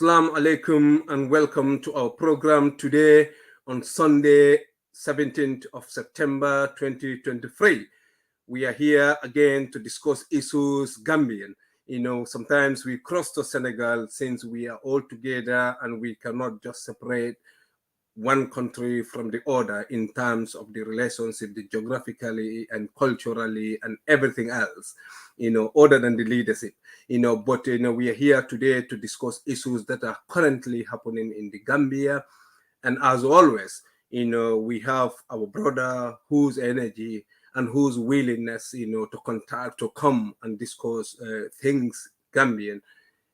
Assalamu alaikum and welcome to our program today on Sunday, 17th of September 2023. We are here again to discuss issues Gambian. You know, sometimes we cross to Senegal since we are all together and we cannot just separate one country from the other in terms of the relationship, the geographically and culturally and everything else, you know, other than the leadership, you know, but, you know, we are here today to discuss issues that are currently happening in the Gambia. And as always, you know, we have our brother whose energy and whose willingness, you know, to come and discuss things Gambian.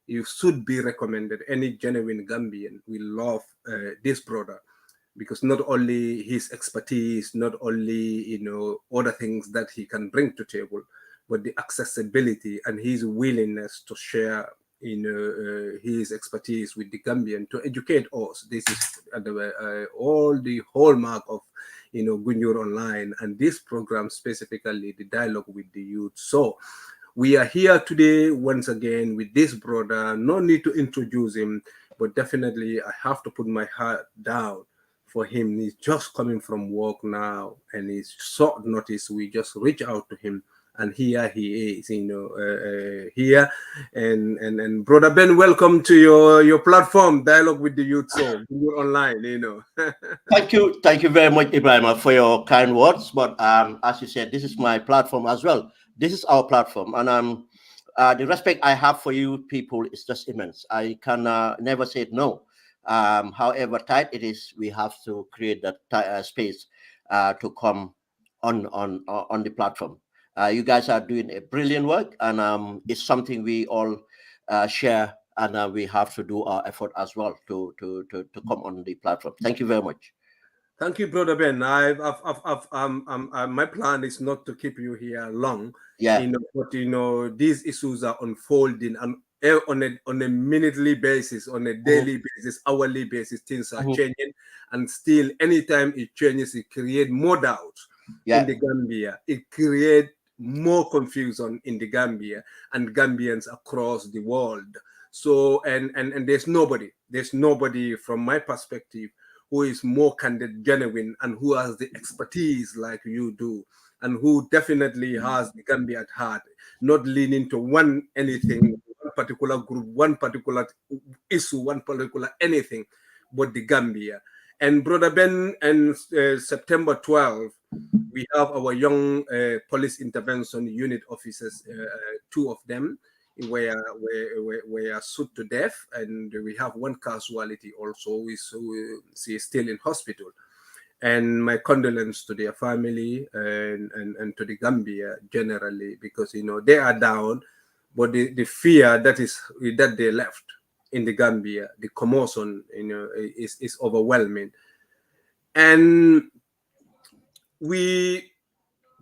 You should be recommended. Any genuine Gambian will love this brother, because not only his expertise, not only, you know, other things that he can bring to table, but the accessibility and his willingness to share, you know, his expertise with the Gambian to educate us. This is all the hallmark of, you know, 𝐒𝐲𝐞𝐢𝐚𝐥 Online and this program, specifically the dialogue with the youth. So we are here today once again with this brother. No need to introduce him, but definitely I have to put my heart down for him. He's just coming from work now and he's short notice. We just reach out to him and here he is, you know, here. And Brother Ben, welcome to your platform, Dialogue with the Youth. So you're online, you know. Thank you very much, Ebrima, for your kind words. But as you said, this is my platform as well. This is our platform, and the respect I have for you people is just immense. I can never say no. However tight it is, we have to create that space to come on the platform. You guys are doing a brilliant work, and it's something we all share, and we have to do our effort as well to come on the platform. Thank you very much. Thank you, Brother Ben. My plan is not to keep you here long. Yeah. You know, but you know, these issues are unfolding and on a minutely basis, on a daily basis, hourly basis, things are changing, and still, anytime it changes, it creates more doubt in the Gambia. It creates more confusion in the Gambia and Gambians across the world. So, and there's nobody from my perspective who is more candid, genuine, and who has the expertise like you do, and who definitely has the Gambia at heart, not leaning to one particular group, one particular issue, one particular anything, but the Gambia. And Brother Ben, and September 12th, we have our young police intervention unit officers, two of them, were shot to death, and we have one casualty also. She is still in hospital. And my condolence to their family and to the Gambia generally, because you know they are down, but the fear that they left in the Gambia, the commotion, you know, is overwhelming. And we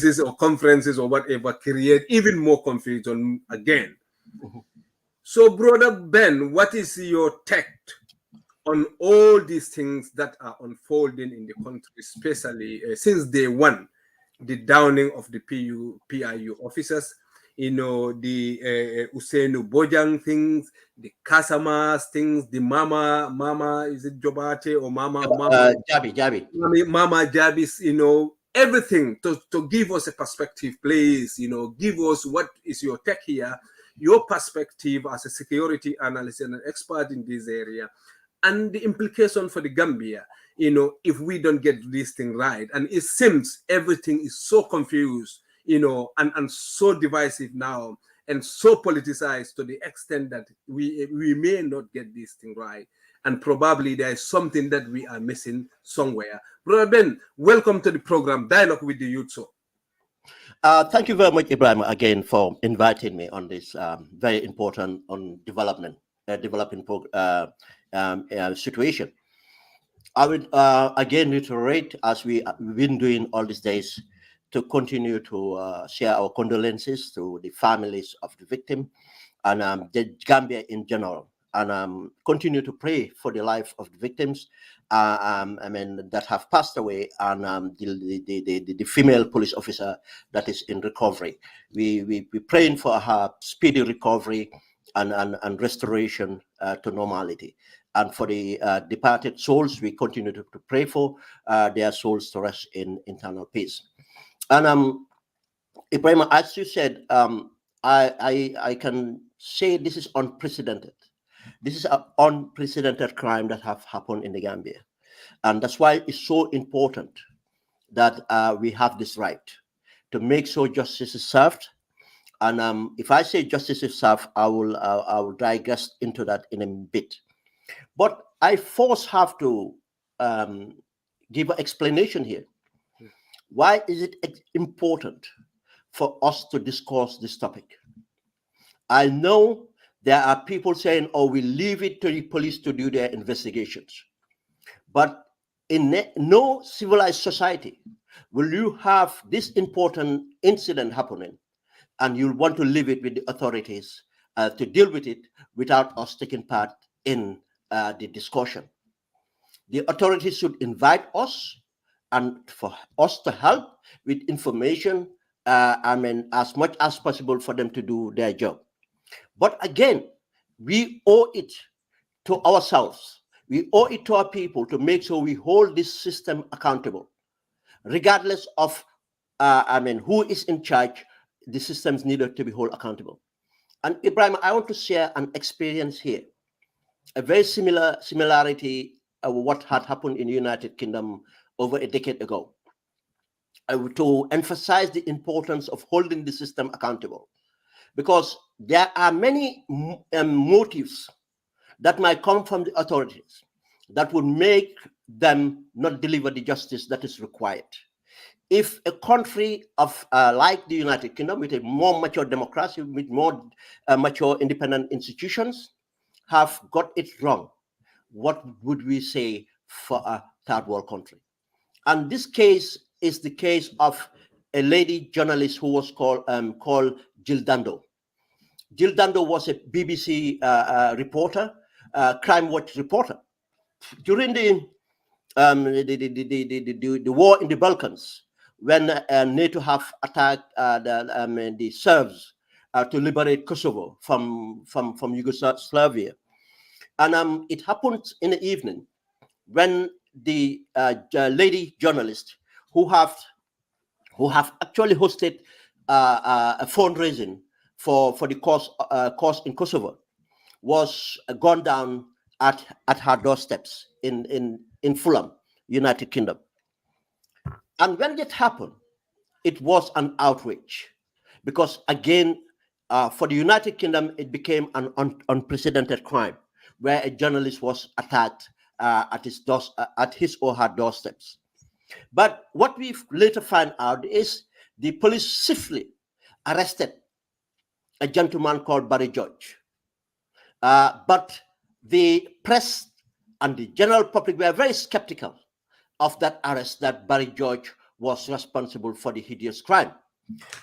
places or conferences or whatever create even more confusion again. So, Brother Ben, what is your take on all these things that are unfolding in the country, especially since day one, the downing of the PIU officers, the 𝐂𝐻𝐞𝐬𝐬𝐬𝐬𝐬𝐬𝐬𝐬𝐬𝐻𝐻 things, the Casamas things, the Mama, is it Jobate or Mama Jabi. Mama Jabis, everything to give us a perspective, please, give us what is your take here, your perspective as a security analyst and an expert in this area, and the implication for the Gambia, if we don't get this thing right. And it seems everything is so confused, and so divisive now and so politicized to the extent that we may not get this thing right. And probably there is something that we are missing somewhere. Brother Ben, welcome to the program, Dialogue with the Youth. Thank you very much, Ebrima, again for inviting me on this very important developing situation. I would again reiterate, as we've been doing all these days, to continue to share our condolences to the families of the victim and the Gambia in general, and continue to pray for the life of the victims that have passed away, and the female police officer that is in recovery. We're praying for her speedy recovery and restoration to normality. And for the departed souls, we continue to pray for their souls to rest in eternal peace. And Ebrima, as you said, I can say this is unprecedented. This is an unprecedented crime that have happened in the Gambia. And that's why it's so important that we have this right to make sure justice is served. And if I say justice is served, I will digress into that in a bit. But I first have to give an explanation here. Why is it important for us to discuss this topic? I know there are people saying, oh, we leave it to the police to do their investigations. But in no civilized society will you have this important incident happening and you'll want to leave it with the authorities to deal with it without us taking part in the discussion. The authorities should invite us and for us to help with information, as much as possible for them to do their job. But again, we owe it to ourselves. We owe it to our people to make sure we hold this system accountable. Regardless of who is in charge, the systems needed to be held accountable. And Ebrima, I want to share an experience here. A very similarity of what had happened in the United Kingdom over a decade ago, to emphasize the importance of holding the system accountable. Because there are many motives that might come from the authorities that would make them not deliver the justice that is required. If a country of like the United Kingdom, with a more mature democracy, with more mature independent institutions, have got it wrong, what would we say for a third world country? And this case is the case of a lady journalist who was called Jill Dando. Jill Dando was a BBC reporter, crime watch reporter. During the war in the Balkans, when NATO have attacked the Serbs to liberate Kosovo from Yugoslavia. And it happened in the evening when the lady journalist who have actually hosted fundraising for the cause in Kosovo was gone down at her doorsteps in Fulham, United Kingdom. And when it happened, it was an outrage, because again, for the United Kingdom, it became an unprecedented crime where a journalist was attacked at his or her doorsteps. But what we later find out is the police swiftly arrested a gentleman called Barry George. But the press and the general public were very skeptical of that arrest, that Barry George was responsible for the hideous crime,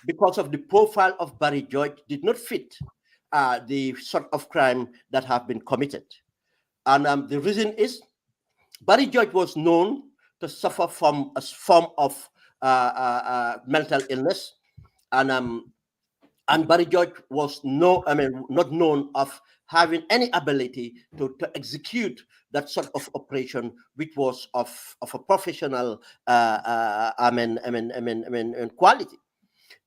because of the profile of Barry George did not fit the sort of crime that have been committed. And the reason is Barry George was known to suffer from a form of mental illness, and Barry George was not known of having any ability to execute that sort of operation, which was of a professional quality.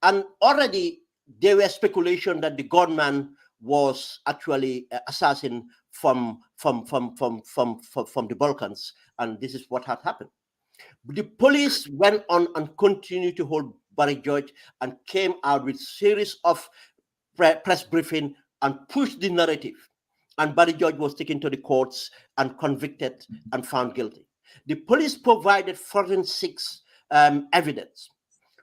And already there were speculation that the gunman was actually assassin from the Balkans, and this is what had happened. The police went on and continued to hold Barry George and came out with series of press briefing and pushed the narrative. And Barry George was taken to the courts and convicted and found guilty. The police provided forensics evidence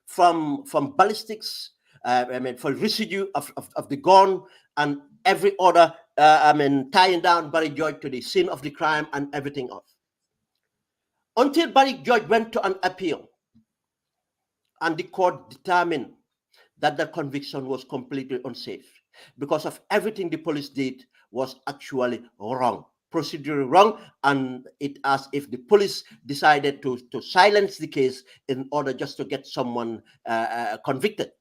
from ballistics, for residue of the gun and every other, tying down Barry George to the scene of the crime and everything else. Until Barry George went to an appeal, and the court determined that the conviction was completely unsafe, because of everything the police did was actually wrong, procedurally wrong, and it as if the police decided to silence the case in order just to get someone convicted.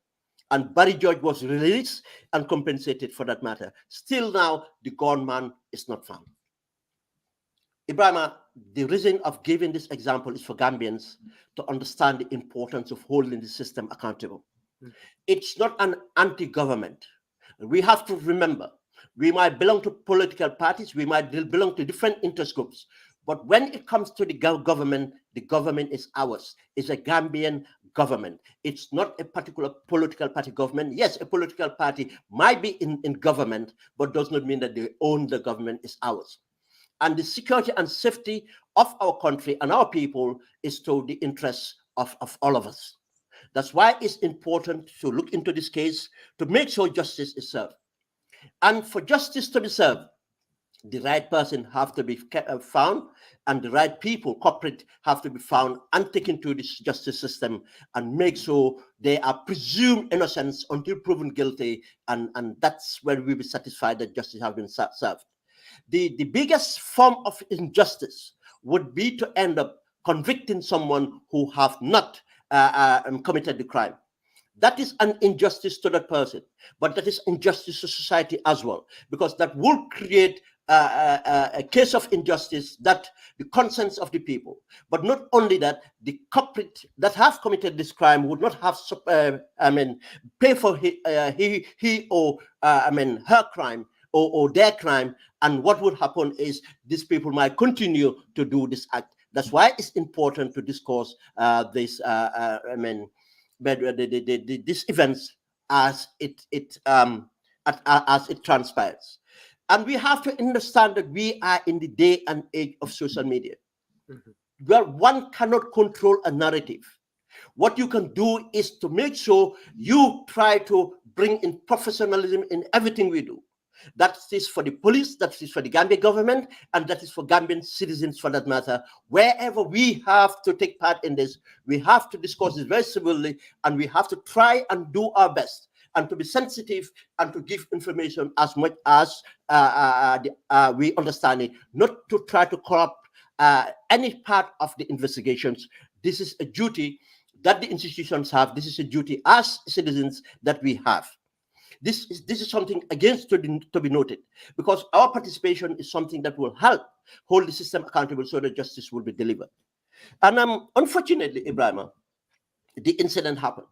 And Barry George was released and compensated for that matter. Still now, the gunman is not found. Ebrima, the reason of giving this example is for Gambians to understand the importance of holding the system accountable. It's not an anti-government. We have to remember, we might belong to political parties, we might belong to different interest groups, but when it comes to the government is ours. It's a Gambian government. It's not a particular political party government. Yes, a political party might be in government, but does not mean that they own the government. Is ours. And the security and safety of our country and our people is to the interests of all of us. That's why it's important to look into this case to make sure justice is served. And for justice to be served, the right person have to be found, and the right people, culprit, have to be found and taken to this justice system and make sure they are presumed innocent until proven guilty, and that's where we'll be satisfied that justice has been served. The biggest form of injustice would be to end up convicting someone who have not committed the crime. That is an injustice to that person, but that is injustice to society as well, because that will create a case of injustice that the conscience of the people. But not only that, the culprit that have committed this crime would not have pay for he or her crime or their crime. And what would happen is these people might continue to do this act. That's why it's important to discuss these events as it transpires. And we have to understand that we are in the day and age of social media, where one cannot control a narrative. What you can do is to make sure you try to bring in professionalism in everything we do. That is for the police, that is for the Gambia government, and that is for Gambian citizens for that matter. Wherever we have to take part in this, we have to discuss this very civilly, and we have to try and do our best and to be sensitive and to give information as much as we understand it, not to try to corrupt any part of the investigations. This is a duty that the institutions have. This is a duty as citizens that we have. This is something against to be noted, because our participation is something that will help hold the system accountable so that justice will be delivered. And unfortunately, Ebrima, the incident happened.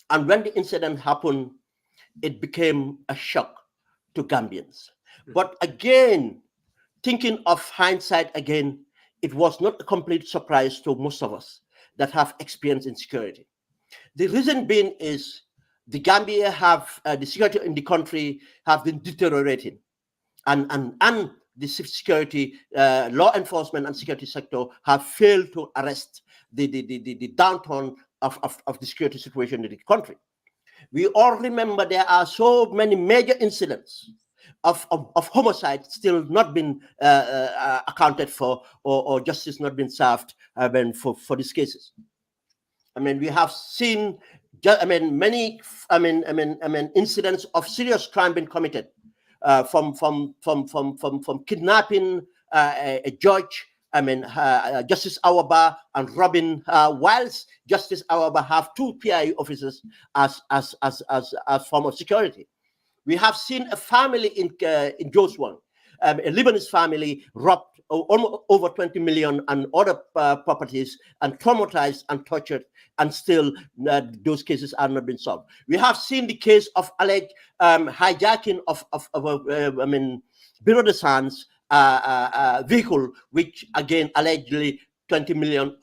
And when the incident happened, it became a shock to Gambians. But again, thinking of hindsight again, it was not a complete surprise to most of us that have experienced insecurity. The reason being is the Gambia have, the security in the country have been deteriorating. And the security, law enforcement and security sector have failed to arrest the downturn of the security situation in the country. We all remember there are so many major incidents of homicide still not been accounted for, or justice not been served for these cases. I mean, we have seen, many, incidents of serious crime being committed, from kidnapping a judge. Justice Awaba and Robin, whilst Justice Awaba have 2 PIU officers as form of security. We have seen a family in Joswan, a Lebanese family robbed almost over 20 million and other properties, and traumatized and tortured, and still those cases are not been solved. We have seen the case of alleged hijacking of Bureau de Sands vehicle, which again allegedly $20 million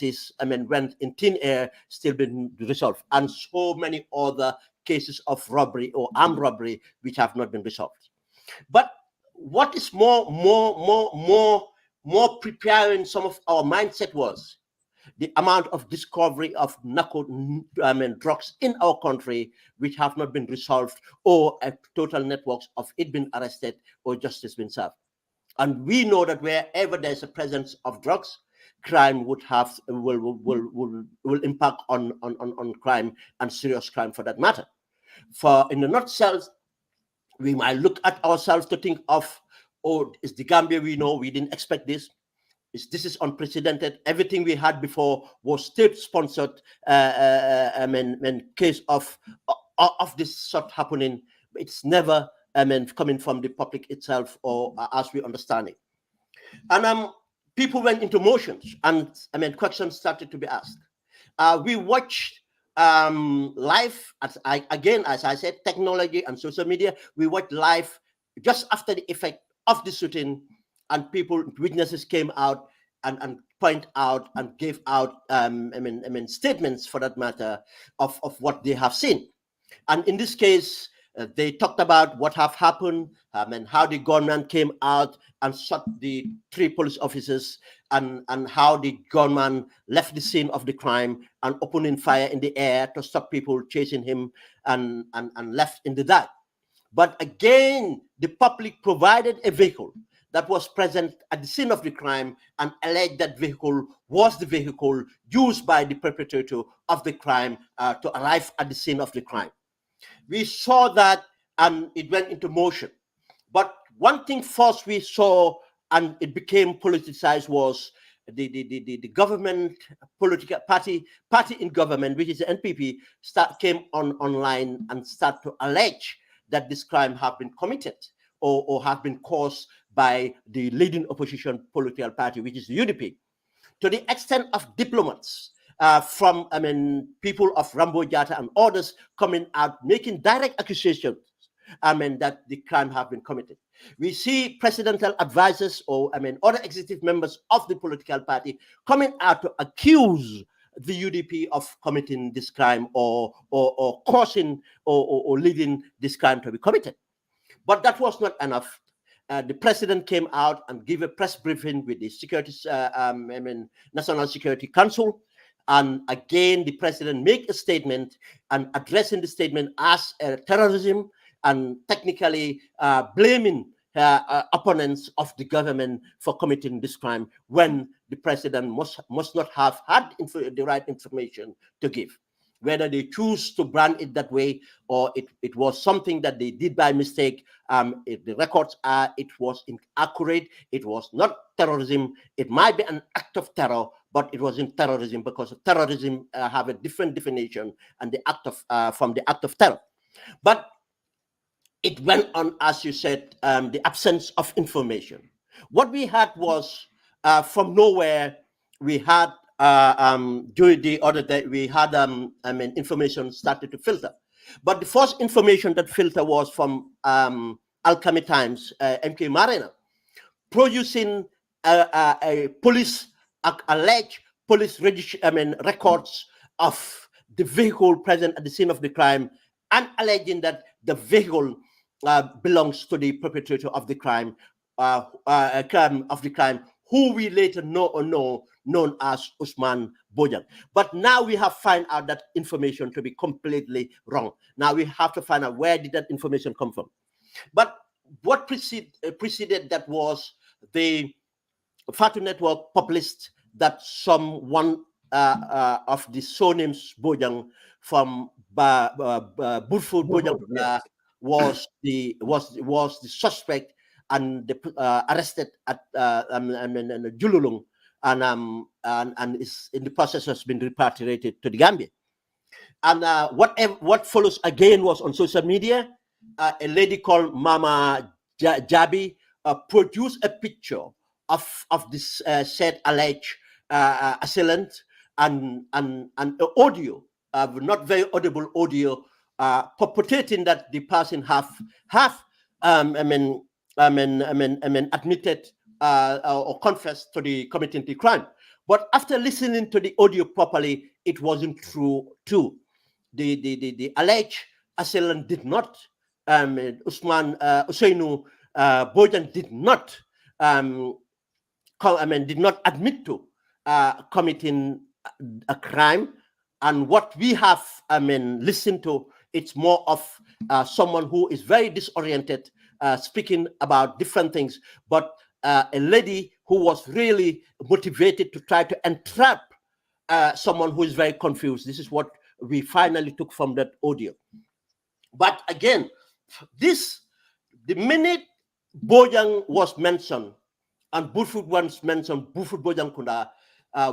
is went in thin air, still been resolved, and so many other cases of robbery or armed robbery which have not been resolved. But what is more preparing some of our mindset was the amount of discovery of drugs in our country which have not been resolved, or a total networks of it been arrested or justice been served. And we know that wherever there's a presence of drugs, crime will impact on crime, and serious crime for that matter. For in the nutshell, we might look at ourselves to think of, oh, it's the Gambia we know, we didn't expect this. This is unprecedented. Everything we had before was state-sponsored case of this sort happening. It's never coming from the public itself, or as we understand it. And people went into motions, and questions started to be asked. We watched live, as I said, technology and social media. We watched live just after the effect of the shooting, and witnesses came out and point out and gave out statements, for that matter, of what they have seen. And in this case, they talked about what have happened, and how the gunman came out and shot the 3 police officers, and how the gunman left the scene of the crime and opening fire in the air to stop people chasing him, and left in the dark. But again, the public provided a vehicle that was present at the scene of the crime, and alleged that vehicle was the vehicle used by the perpetrator of the crime to arrive at the scene of the crime. We saw that, and it went into motion. But one thing first we saw, and it became politicized, was the government political party in government, which is the NPP, came online and start to allege that this crime have been committed, or have been caused by the leading opposition political party, which is the UDP, to the extent of diplomats from people of Rambo Jatta and others coming out making direct accusations that the crime have been committed. We see presidential advisors, or other executive members of the political party coming out to accuse the UDP of committing this crime, or causing or leading this crime to be committed. But that was not enough. The president came out and gave a press briefing with the National Security Council. And again, the president made a statement, and addressing the statement as terrorism, and technically blaming opponents of the government for committing this crime, when the president must not have had the right information to give. Whether they choose to brand it that way, or it was something that they did by mistake, the records are it was inaccurate. It was not terrorism. It might be an act of terror, but it wasn't terrorism, because terrorism have a different definition, and the act of from the act of terror. But it went on, as you said, the absence of information. What we had was, from nowhere, we had during the other day, we had information started to filter. But the first information that filtered was from Alchemy Times, MK Marina, producing a police alleged police records of the vehicle present at the scene of the crime, and alleging that the vehicle belongs to the perpetrator of the crime, who we later know known as Ousmane Bojang. But now we have found out that information to be completely wrong. Now we have to find out where did that information come from. But what preceded that was the Fatu Network published that someone of the surnames Bojang from Burfoot Bojang was the suspect and arrested at Jululung, and is in the process has been repatriated to the Gambia. And what follows again was on social media, a lady called Mama Jabi produced a picture of this said alleged assailant and audio, not very audible audio, perpetrating that the person have admitted or confessed to the committing the crime. But after listening to the audio properly, it wasn't true too. The alleged assailant did not, Ousmane Bojang did not, did not admit to committing a crime. And what we have, listened to, it's more of someone who is very disoriented, speaking about different things, but a lady who was really motivated to try to entrap someone who is very confused. This is what we finally took from that audio. But again, the minute Bojang was mentioned, and Burfoot once mentioned Burfoot Bojang Kunda,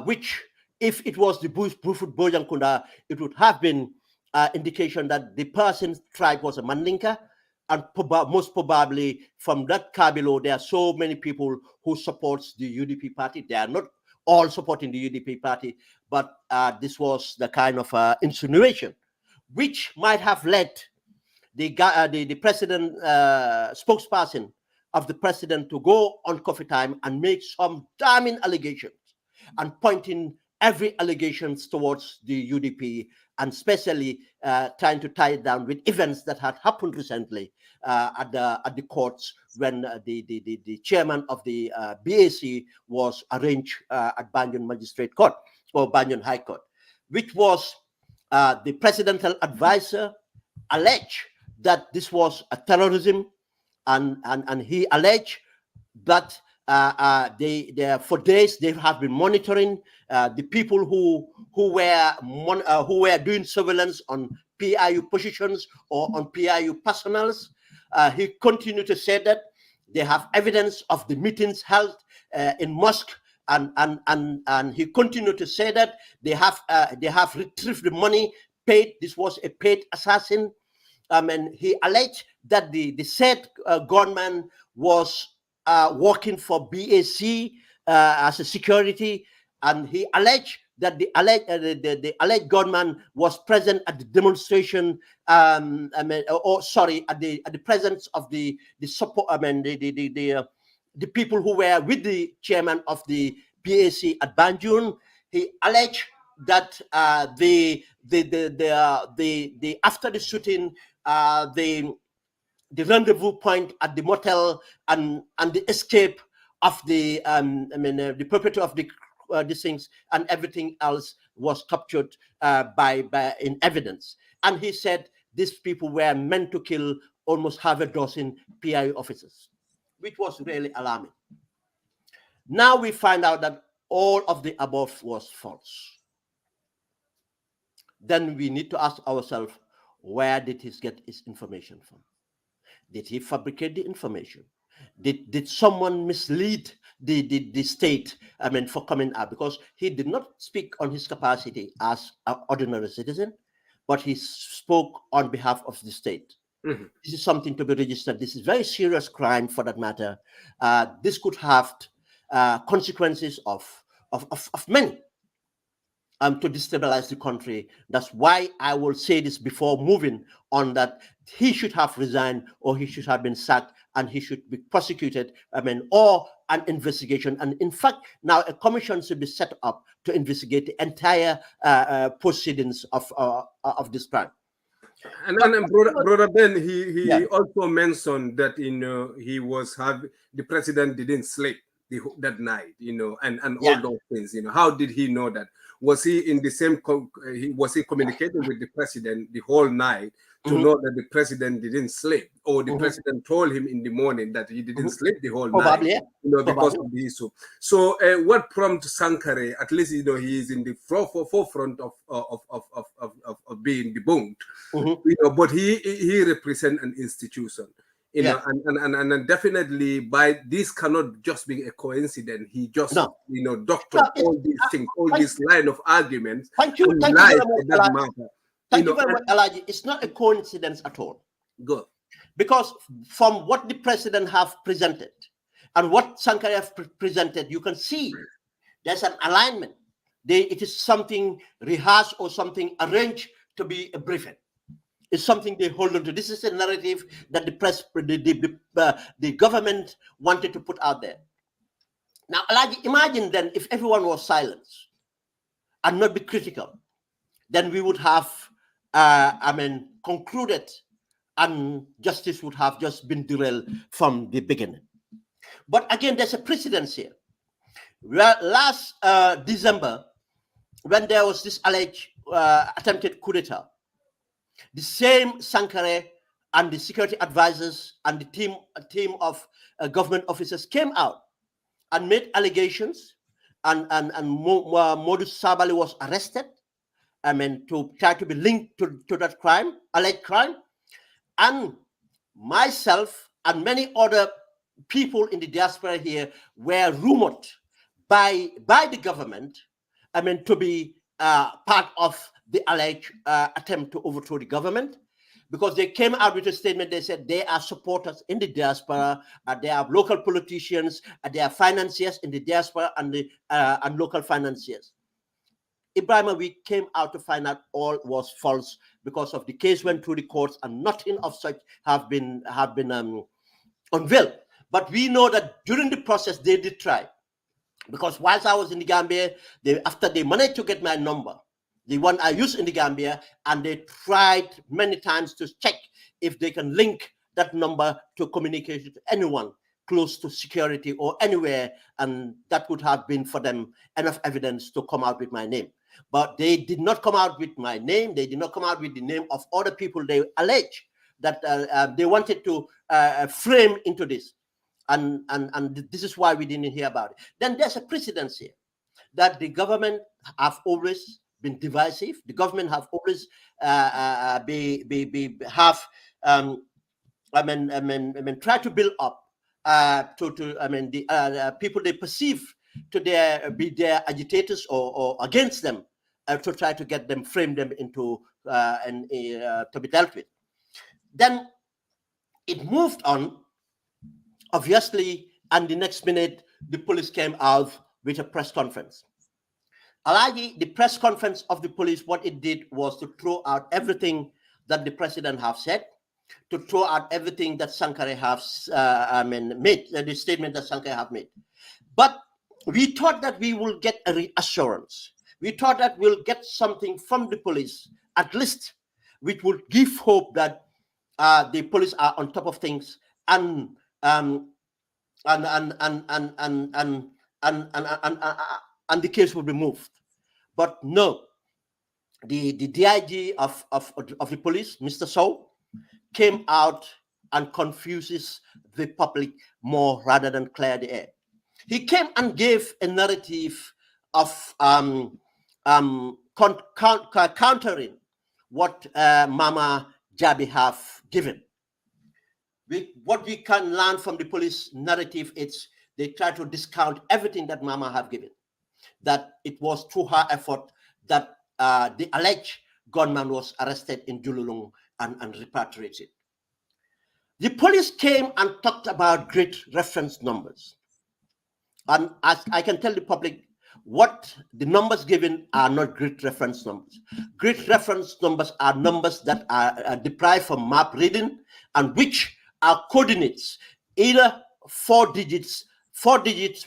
which if it was the Burfoot Bojang Kunda, it would have been indication that the person's tribe was a Mandinka, and most probably from that Kabilo, there are so many people who supports the UDP party. They are not all supporting the UDP party, but this was the kind of insinuation, which might have led the president spokesperson of the president to go on Coffee Time and make some damning allegations and pointing every allegations towards the UDP, and especially trying to tie it down with events that had happened recently at the courts when the chairman of the BAC was arraigned at Banjul Magistrate Court or Banjul High Court, which was the presidential advisor alleged that this was a terrorism, and he alleged that they for days they have been monitoring the people who were doing surveillance on PIU positions or on PIU personnels. He continued to say that they have evidence of the meetings held in mosque, and he continued to say that they have retrieved the money paid. This was a paid assassin. And he alleged that the said gunman was working for BAC as a security, and he alleged that the alleged gunman was present at the demonstration. At the presence of the support. The people who were with the chairman of the BAC at Banjul. He alleged that the after the shooting, the rendezvous point at the motel and the escape of the perpetrator of these things and everything else was captured in evidence. And he said these people were meant to kill almost half a dozen PIU officers, which was really alarming. Now we find out that all of the above was false. Then we need to ask ourselves, where did he get his information from? Did he fabricate the information? Did someone mislead the state, for coming out? Because he did not speak on his capacity as an ordinary citizen, but he spoke on behalf of the state. Mm-hmm. This is something to be registered. This is very serious crime for that matter. This could have consequences of many. to destabilize the country. That's why I will say this before moving on, that he should have resigned, or he should have been sacked, and he should be prosecuted, or an investigation. And in fact, now a commission should be set up to investigate the entire proceedings of this crime. And brother Ben, he also mentioned that the president didn't sleep that night, and all those things. How did he know that? Was he in the same? Was he communicating with the president the whole night to know that the president didn't sleep, or the president told him in the morning that he didn't sleep the whole night, because of the issue? So, what prompted Sankhareh? At least he is in the forefront of being debunked. But he represents an institution. And definitely by this cannot just be a coincidence. He just doctored all these things, all this line of arguments. Thank you very much, Elijah. Thank you very much, Elijah. It's not a coincidence at all. Good. Because from what the president have presented and what Sankhareh have presented, you can see there's an alignment. It is something rehearsed or something arranged to be a briefing. It's something they hold on to. This is a narrative that the government wanted to put out there. Now, Elijah, imagine then if everyone was silent and not be critical, then we would have, concluded, and justice would have just been derailed from the beginning. But again, there's a precedence here. Well, last December, when there was this alleged attempted coup d'etat, the same Sankhareh and the security advisors and the team of government officers came out and made allegations, and Modus Sabali was arrested, to try to be linked to that crime, alleged crime. And myself and many other people in the diaspora here were rumored by the government, to be part of the alleged attempt to overthrow the government, because they came out with a statement. They said they are supporters in the diaspora, they are local politicians, they are financiers in the diaspora, and local financiers. Ebrima, we came out to find out all was false, because of the case went through the courts and nothing of such have been unveiled. But we know that during the process they did try, because whilst I was in the Gambia, after they managed to get my number, the one I used in the Gambia, and they tried many times to check if they can link that number to communication to anyone close to security or anywhere, and that would have been for them enough evidence to come out with my name. But they did not come out with my name. They did not come out with the name of other people they allege that they wanted to frame into this. And this is why we didn't hear about it. Then there's a precedence here that the government have always been divisive. The government have always try to build up the people they perceive to be their agitators or against them, to try to get them, frame them into to be dealt with. Then it moved on, obviously, and the next minute the police came out with a press conference. Alagi, the press conference of the police, what it did was to throw out everything that the president have said, to throw out everything that Sankhareh has made, the statement that Sankhareh have made. But we thought that we will get a reassurance. We thought that we'll get something from the police, at least, which would give hope that the police are on top of things and the case will be moved. But no, the DIG of the police, Mr. Sow, came out and confuses the public more rather than clear the air. He came and gave a narrative of countering what Mama Jabi have given. What we can learn from the police narrative is they try to discount everything that Mama have given, that it was through her effort that the alleged gunman was arrested in Jululung and repatriated. The police came and talked about great reference numbers. And as I can tell the public, what the numbers given are not grid reference numbers. Grid reference numbers are numbers that are derived from map reading and which are coordinates, either 4 digits,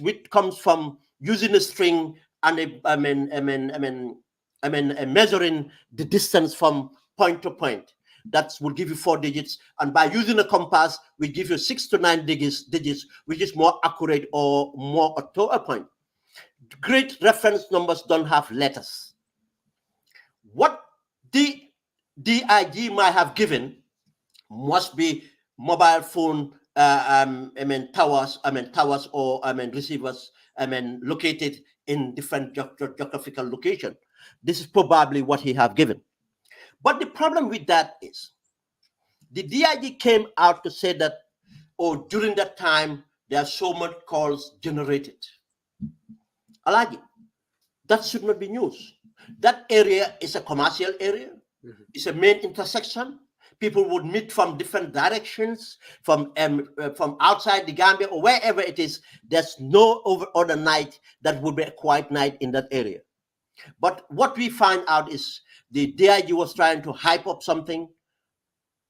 which comes from using a string and measuring the distance from point to point. That will give you 4 digits, and by using a compass, we give you 6 to 9 digits, which is more accurate or more to a point. Grid reference numbers don't have letters. What the DIG might have given must be mobile phone towers or receivers located in different geographical location. This is probably what he have given. But the problem with that is the DIG came out to say that, oh, during that time there are so much calls generated. Alagi, that should not be news. That area is a commercial area. It's a main intersection. People would meet from different directions, from outside the Gambia or wherever it is. There's no other night that would be a quiet night in that area. But what we find out is the DIG was trying to hype up something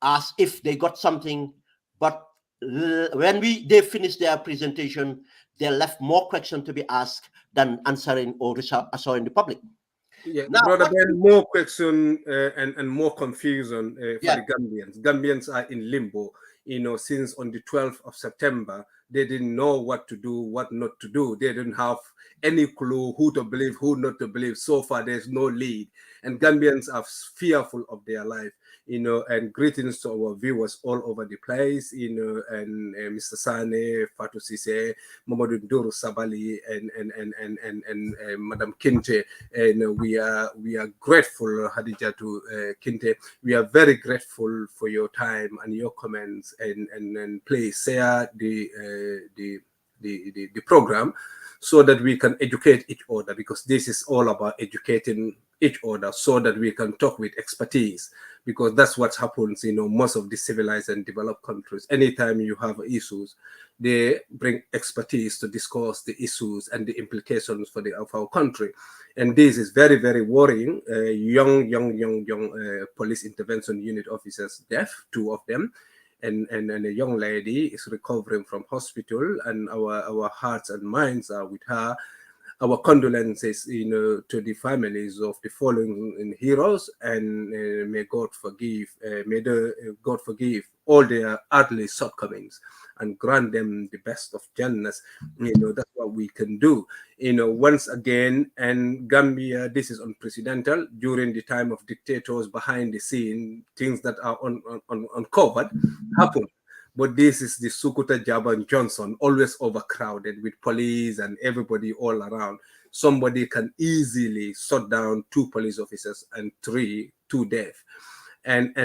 as if they got something, but when they finished their presentation, they left more questions to be asked than answering or assuring the public. Yeah, now, Brother Ben, more question and more confusion for the Gambians. Gambians are in limbo, since on the 12th of September, they didn't know what to do, what not to do. They didn't have any clue who to believe, who not to believe. So far, there's no lead. And Gambians are fearful of their life. And greetings to our viewers all over the place, and Mr. Sane, Fatou Sise, Mamadou Nduru Sabali, and Madam Kinte. And we are grateful, Hadija, to Kinte. We are very grateful for your time and your comments, and please share the program so that we can educate each other, because this is all about educating each other so that we can talk with expertise, because that's what happens most of the civilized and developed countries. Anytime you have issues, they bring expertise to discuss the issues and the implications of our country. And this is very, very worrying. Young police intervention unit officers deaf, 2 of them, and a young lady is recovering from hospital, and our hearts and minds are with her. Our condolences, to the families of the fallen heroes, and may God forgive all their earthly shortcomings and grant them the best of Jannah. That's what we can do. Once again, and Gambia, this is unprecedented. During the time of dictators, behind the scene, things that are uncovered happen. But this is the Sukuta Jaban Johnson, always overcrowded with police and everybody all around. Somebody can easily shut down 2 police officers and 2 deaf and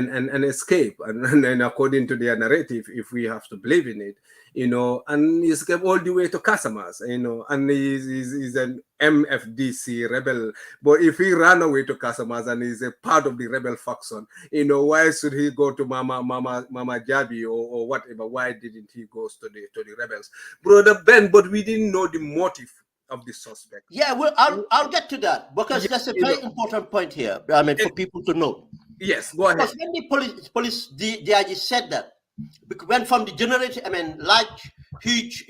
escape. And according to their narrative, if we have to believe in it, and he escaped all the way to Casamas, and he's an MFDC rebel. But if he ran away to Casamas and is a part of the rebel faction, why should he go to Mama Jabi or whatever? Why didn't he go to the rebels? Brother Ben, but we didn't know the motive of the suspect. Yeah, well, I'll get to that, because that's a very important point here. For people to know. Yes, go ahead. Because when the police DIG said that, when from the generated, huge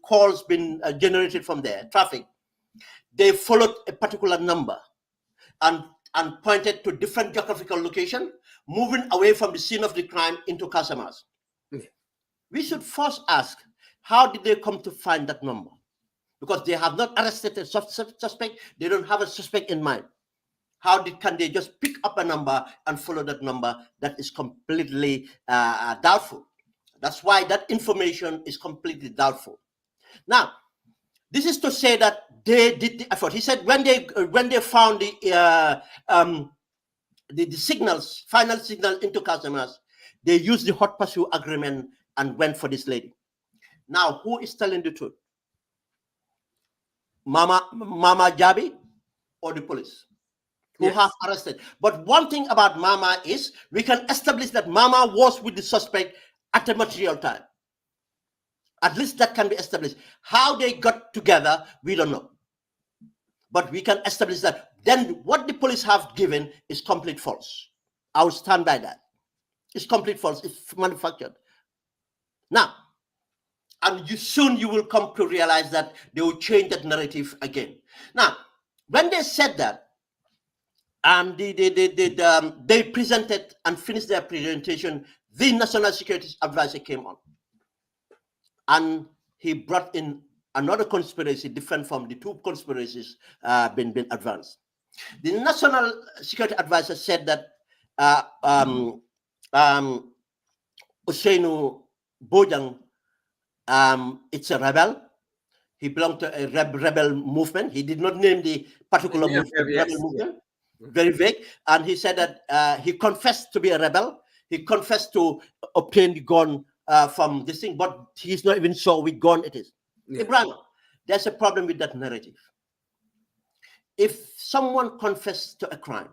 calls been generated from there, traffic, they followed a particular number and pointed to different geographical location, moving away from the scene of the crime into Casamas. We should first ask, how did they come to find that number? Because they have not arrested a suspect, they don't have a suspect in mind. Can they just pick up a number and follow that number? That is completely doubtful. That's why that information is completely doubtful. Now, this is to say that they did the effort. He said when they found the signals, final signal into customers, they used the hot pursuit agreement and went for this lady. Now, who is telling the truth? Mama Jabi or the police? Who have arrested. But one thing about Mama is we can establish that Mama was with the suspect at the material time. At least that can be established. How they got together, we don't know. but we can establish that. Then what the police have given is complete false. I will stand by that. It's complete false. It's manufactured. Now, and soon you will come to realize that they will change that narrative again. Now, when they said that, they presented and finished their presentation, the National Security Advisor came on. And he brought in another conspiracy different from the two conspiracies been advanced. The National Security Advisor said that 𝐒𝐻𝐿𝐽𝐻𝐿𝐽𝐻, it's a rebel. He belonged to a rebel movement. He did not name the particular rebel movement. Very vague. And he said that he confessed to be a rebel. He confessed to obtain the gun from this thing, but he's not even sure which gun it is. Yeah. Ebrima, there's a problem with that narrative. If someone confessed to a crime,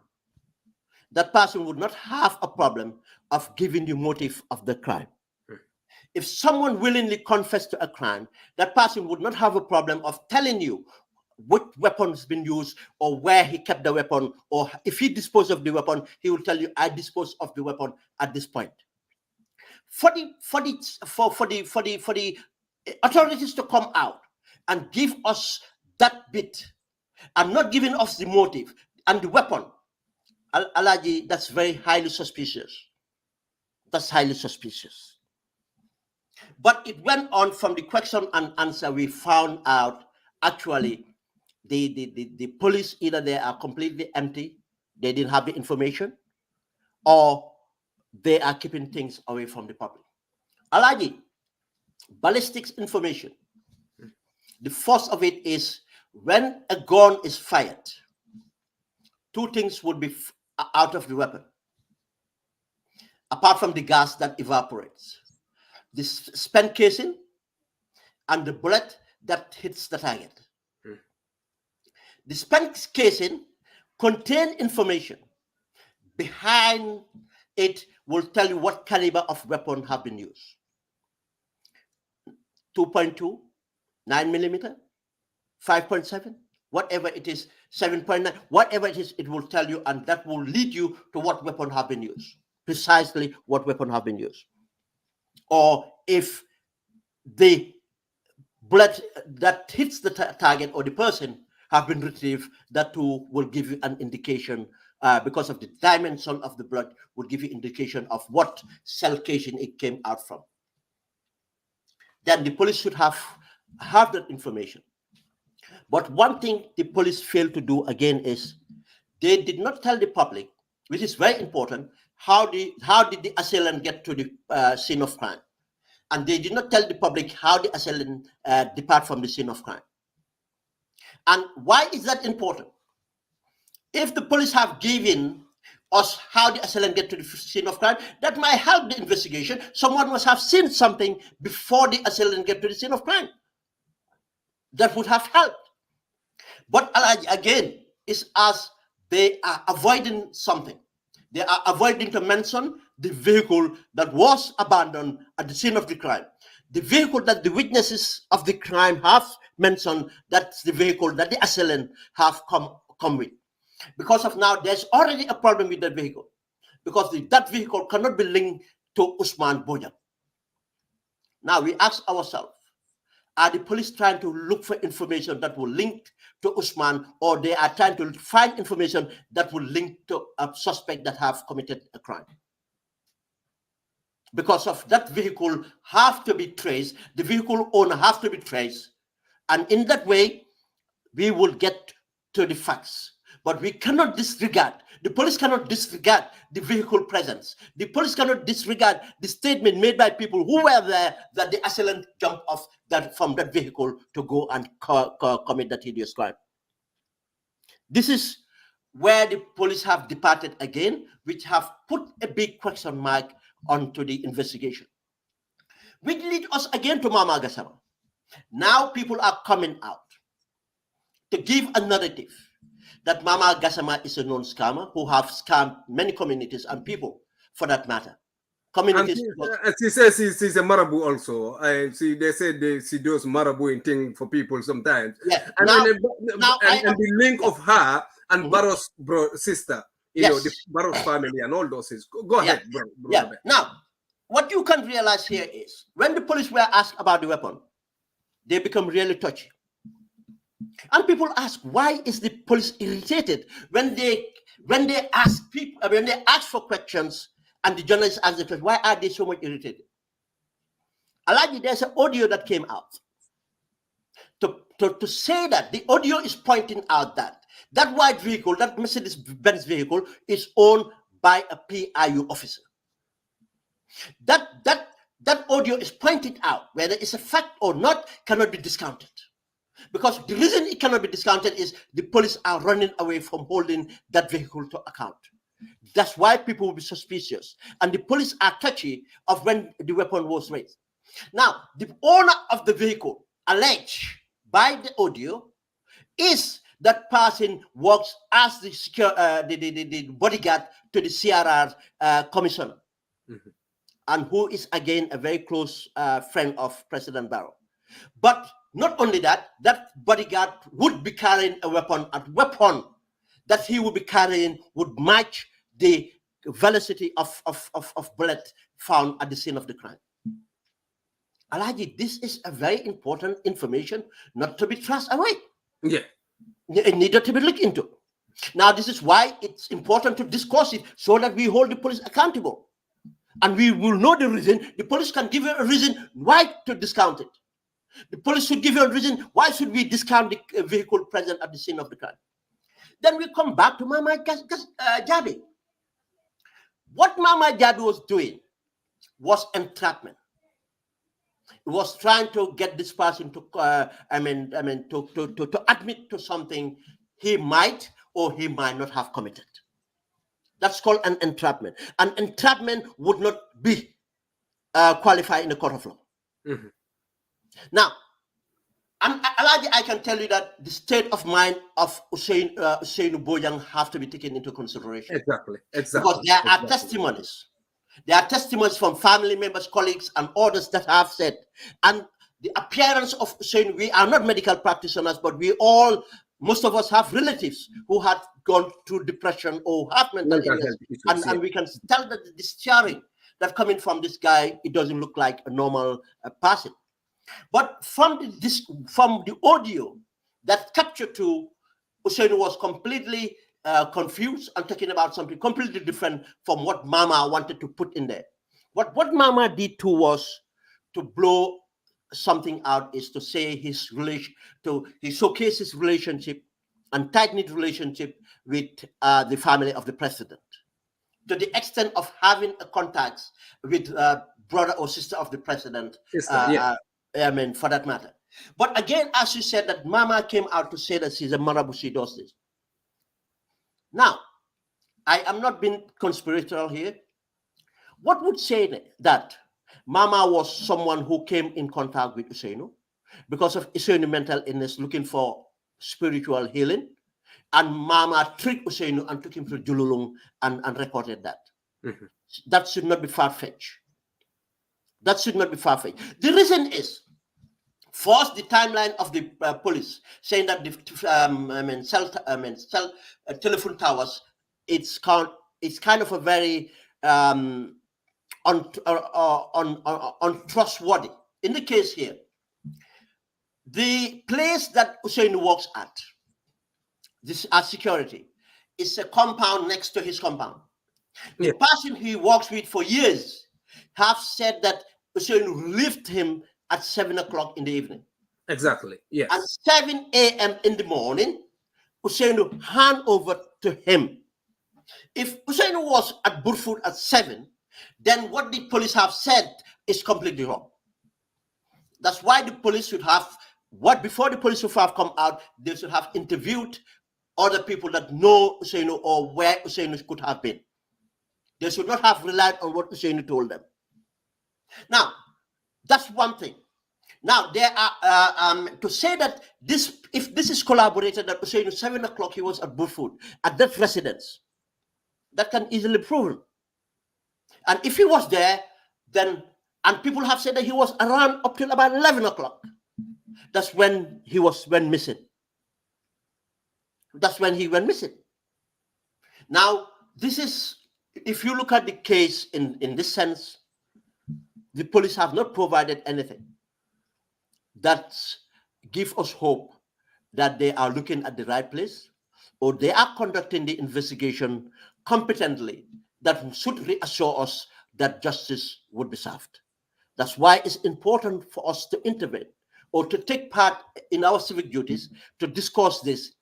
that person would not have a problem of giving the motive of the crime. If someone willingly confessed to a crime, that person would not have a problem of telling you what weapon has been used or where he kept the weapon, or if he disposed of the weapon, he will tell you, I disposed of the weapon at this point. For the authorities to come out and give us that bit and not giving us the motive and the weapon, Alhaji, that's very highly suspicious. That's highly suspicious. But it went on from the question and answer. We found out actually the police, either they are completely empty, they didn't have the information, or they are keeping things away from the public. Alhaji, ballistics information. The first of it is when a gun is fired, two things would be out of the weapon, apart from the gas that evaporates: the spent casing and the bullet that hits the target. The spent casing contains information. Behind it will tell you what caliber of weapon have been used. 2.2, 9mm, 5.7, whatever it is, 7.9, whatever it is, it will tell you, and that will lead you to what weapon have been used, precisely what weapon have been used. Or if the bullet that hits the target or the person have been retrieved, that too will give you an indication, because of the dimension of the blood, will give you indication of what cell casing it came out from. Then the police should have that information. But one thing the police failed to do again is they did not tell the public, which is very important, how did the assailant get to the scene of crime. And they did not tell the public how the assailant depart from the scene of crime. And why is that important? If the police have given us how the assailant get to the scene of crime, that might help the investigation. Someone must have seen something before the assailant get to the scene of crime. That would have helped. But again, it's as they are avoiding something. They are avoiding to mention the vehicle that was abandoned at the scene of the crime. The vehicle that the witnesses of the crime have mentioned, that's the vehicle that the assailant have come with. Because of now, there's already a problem with that vehicle, because that vehicle cannot be linked to Ousmane Bojang. Now we ask ourselves, are the police trying to look for information that will link to Ousmane, or they are trying to find information that will link to a suspect that have committed a crime? Because of that vehicle have to be traced, the vehicle owner have to be traced, and in that way, we will get to the facts. But we cannot disregard, the police cannot disregard the vehicle presence. The police cannot disregard the statement made by people who were there that the assailant jumped off from that vehicle to go and commit that hideous crime. This is where the police have departed again, which have put a big question mark onto the investigation. Which leads us again to Mama Gassama. Now people are coming out to give a narrative that Mama Gassama is a known scammer who have scammed many communities and people, for that matter, communities. And she says she's a marabu also. They said she does marabu thing for people sometimes. Yeah. And the link of her and Barrow's sister, the Barrow's family and all those things. Go ahead, bro. Yeah. Now, what you can realize here is when the police were asked about the weapon, they become really touchy. And people ask, why is the police irritated when they ask people, when they ask for questions and the journalists ask the question, why are they so much irritated? Alaji, there's an audio that came out to say that the audio is pointing out that white vehicle, that Mercedes-Benz vehicle, is owned by a PIU officer. That audio is pointing out whether it's a fact or not cannot be discounted. Because the reason it cannot be discounted is the police are running away from holding that vehicle to account. That's why people will be suspicious. And the police are touchy of when the weapon was raised. Now, the owner of the vehicle, alleged by the audio, is that person works as the bodyguard to the CRR commissioner, and who is again a very close friend of President Barrow. But not only that, that bodyguard would be carrying a weapon, and weapon that he would be carrying would match the velocity of bullet found at the scene of the crime. Alaji, this is a very important information not to be thrust away. Yeah. It needed to be looked into. Now, this is why it's important to discuss it so that we hold the police accountable. And we will know the reason. The police can give you a reason why to discount it. The police should give you a reason why should we discount the vehicle present at the scene of the crime. Then we come back to Mama Jabi. What Mama Jabi was doing was entrapment. It was trying to get this person to, to admit to something he might or he might not have committed. That's called an entrapment. An entrapment would not be qualified in the court of law. Now, Alaji, I can tell you that the state of mind of 𝐒𝐻𝐿𝐴 have to be taken into consideration. Exactly. Because there are testimonies. There are testimonies from family members, colleagues, and others that have said, and the appearance of 𝐒𝐻𝐿𝐴, we are not medical practitioners, but most of us have relatives who had gone through depression or have mental illness, and we can tell that the steering that coming from this guy, it doesn't look like a normal person. But from the audio that captured to 𝐒𝐻𝐿𝐴 was completely confused and talking about something completely different from what Mama wanted to put in there. What Mama did too was to blow something out, is to say he showcased his relationship and tight-knit relationship with the family of the president, to the extent of having a contact with brother or sister of the president, for that matter. But again, as you said, that Mama came out to say that she's a marabu, she does this. Now, I am not being conspiratorial here. What would say that Mama was someone who came in contact with 𝐒𝐻𝐿𝐴 because of 𝐒𝐻𝐿𝐴's mental illness, looking for spiritual healing, and Mama treated 𝐒𝐻𝐿𝐴 and took him to Jululung and recorded that. That should not be far-fetched. That should not be far-fetched. The reason is, first, the timeline of the police saying that the telephone towers, it's kind of a very untrustworthy. In the case here, the place that 𝐒𝐻𝐿𝐴 works at, this security, is a compound next to his compound. The person he works with for years have said that 𝐒𝐻𝐿𝐴 left him at 7 o'clock in the evening. Exactly. Yes. At 7 a.m. in the morning, 𝐒𝐻𝐿𝐴 hand over to him. If 𝐒𝐻𝐿𝐴 was at Burfoot at 7, then what the police have said is completely wrong. That's why the police should have, before the police should have come out, they should have interviewed other people that know 𝐒𝐻𝐿𝐴 or where 𝐒𝐻𝐿𝐴 could have been. They should not have relied on what 𝐒𝐻𝐿𝐴 told them. Now, that's one thing. Now, there are, to say that if this is collaborated, that 𝐒𝐻𝐿𝐴 7 o'clock he was at Burfoot, at that residence, that can easily be proven. And if he was there, then, and people have said that he was around up till about 11 o'clock. That's when he went missing. That's when he went missing. Now, this is, if you look at the case in this sense, the police have not provided anything that gives us hope that they are looking at the right place, or they are conducting the investigation competently, that should reassure us that justice would be served. That's why it's important for us to intervene or to take part in our civic duties to discuss this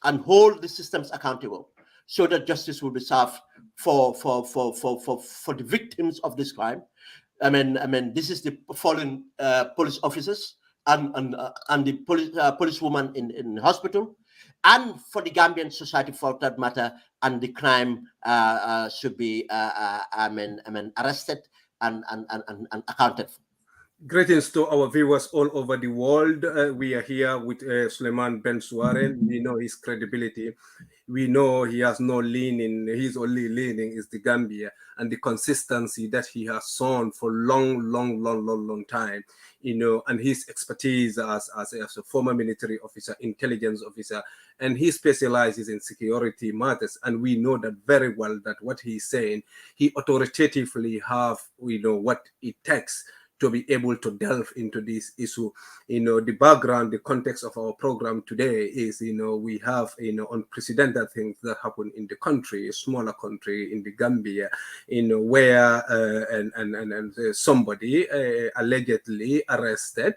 and hold the systems accountable, so that justice will be served for the victims of this crime. I mean, this is the fallen police officers and the policewoman in hospital, and for the Gambian society for that matter. And the crime should be arrested and accounted for. Greetings to our viewers all over the world. We are here with Sulayman Ben Suwareh. We know his credibility. We know he has no leaning. His only leaning is the Gambia and the consistency that he has shown for long time. You know, and his expertise as a former military officer, intelligence officer, and he specializes in security matters. And we know that very well, that what he's saying, he authoritatively have, you know, what it takes to be able to delve into this issue. You know, the background, the context of our program today is, you know, we have, you know, unprecedented things that happen in the country, a smaller country in the Gambia, you know, where somebody allegedly arrested,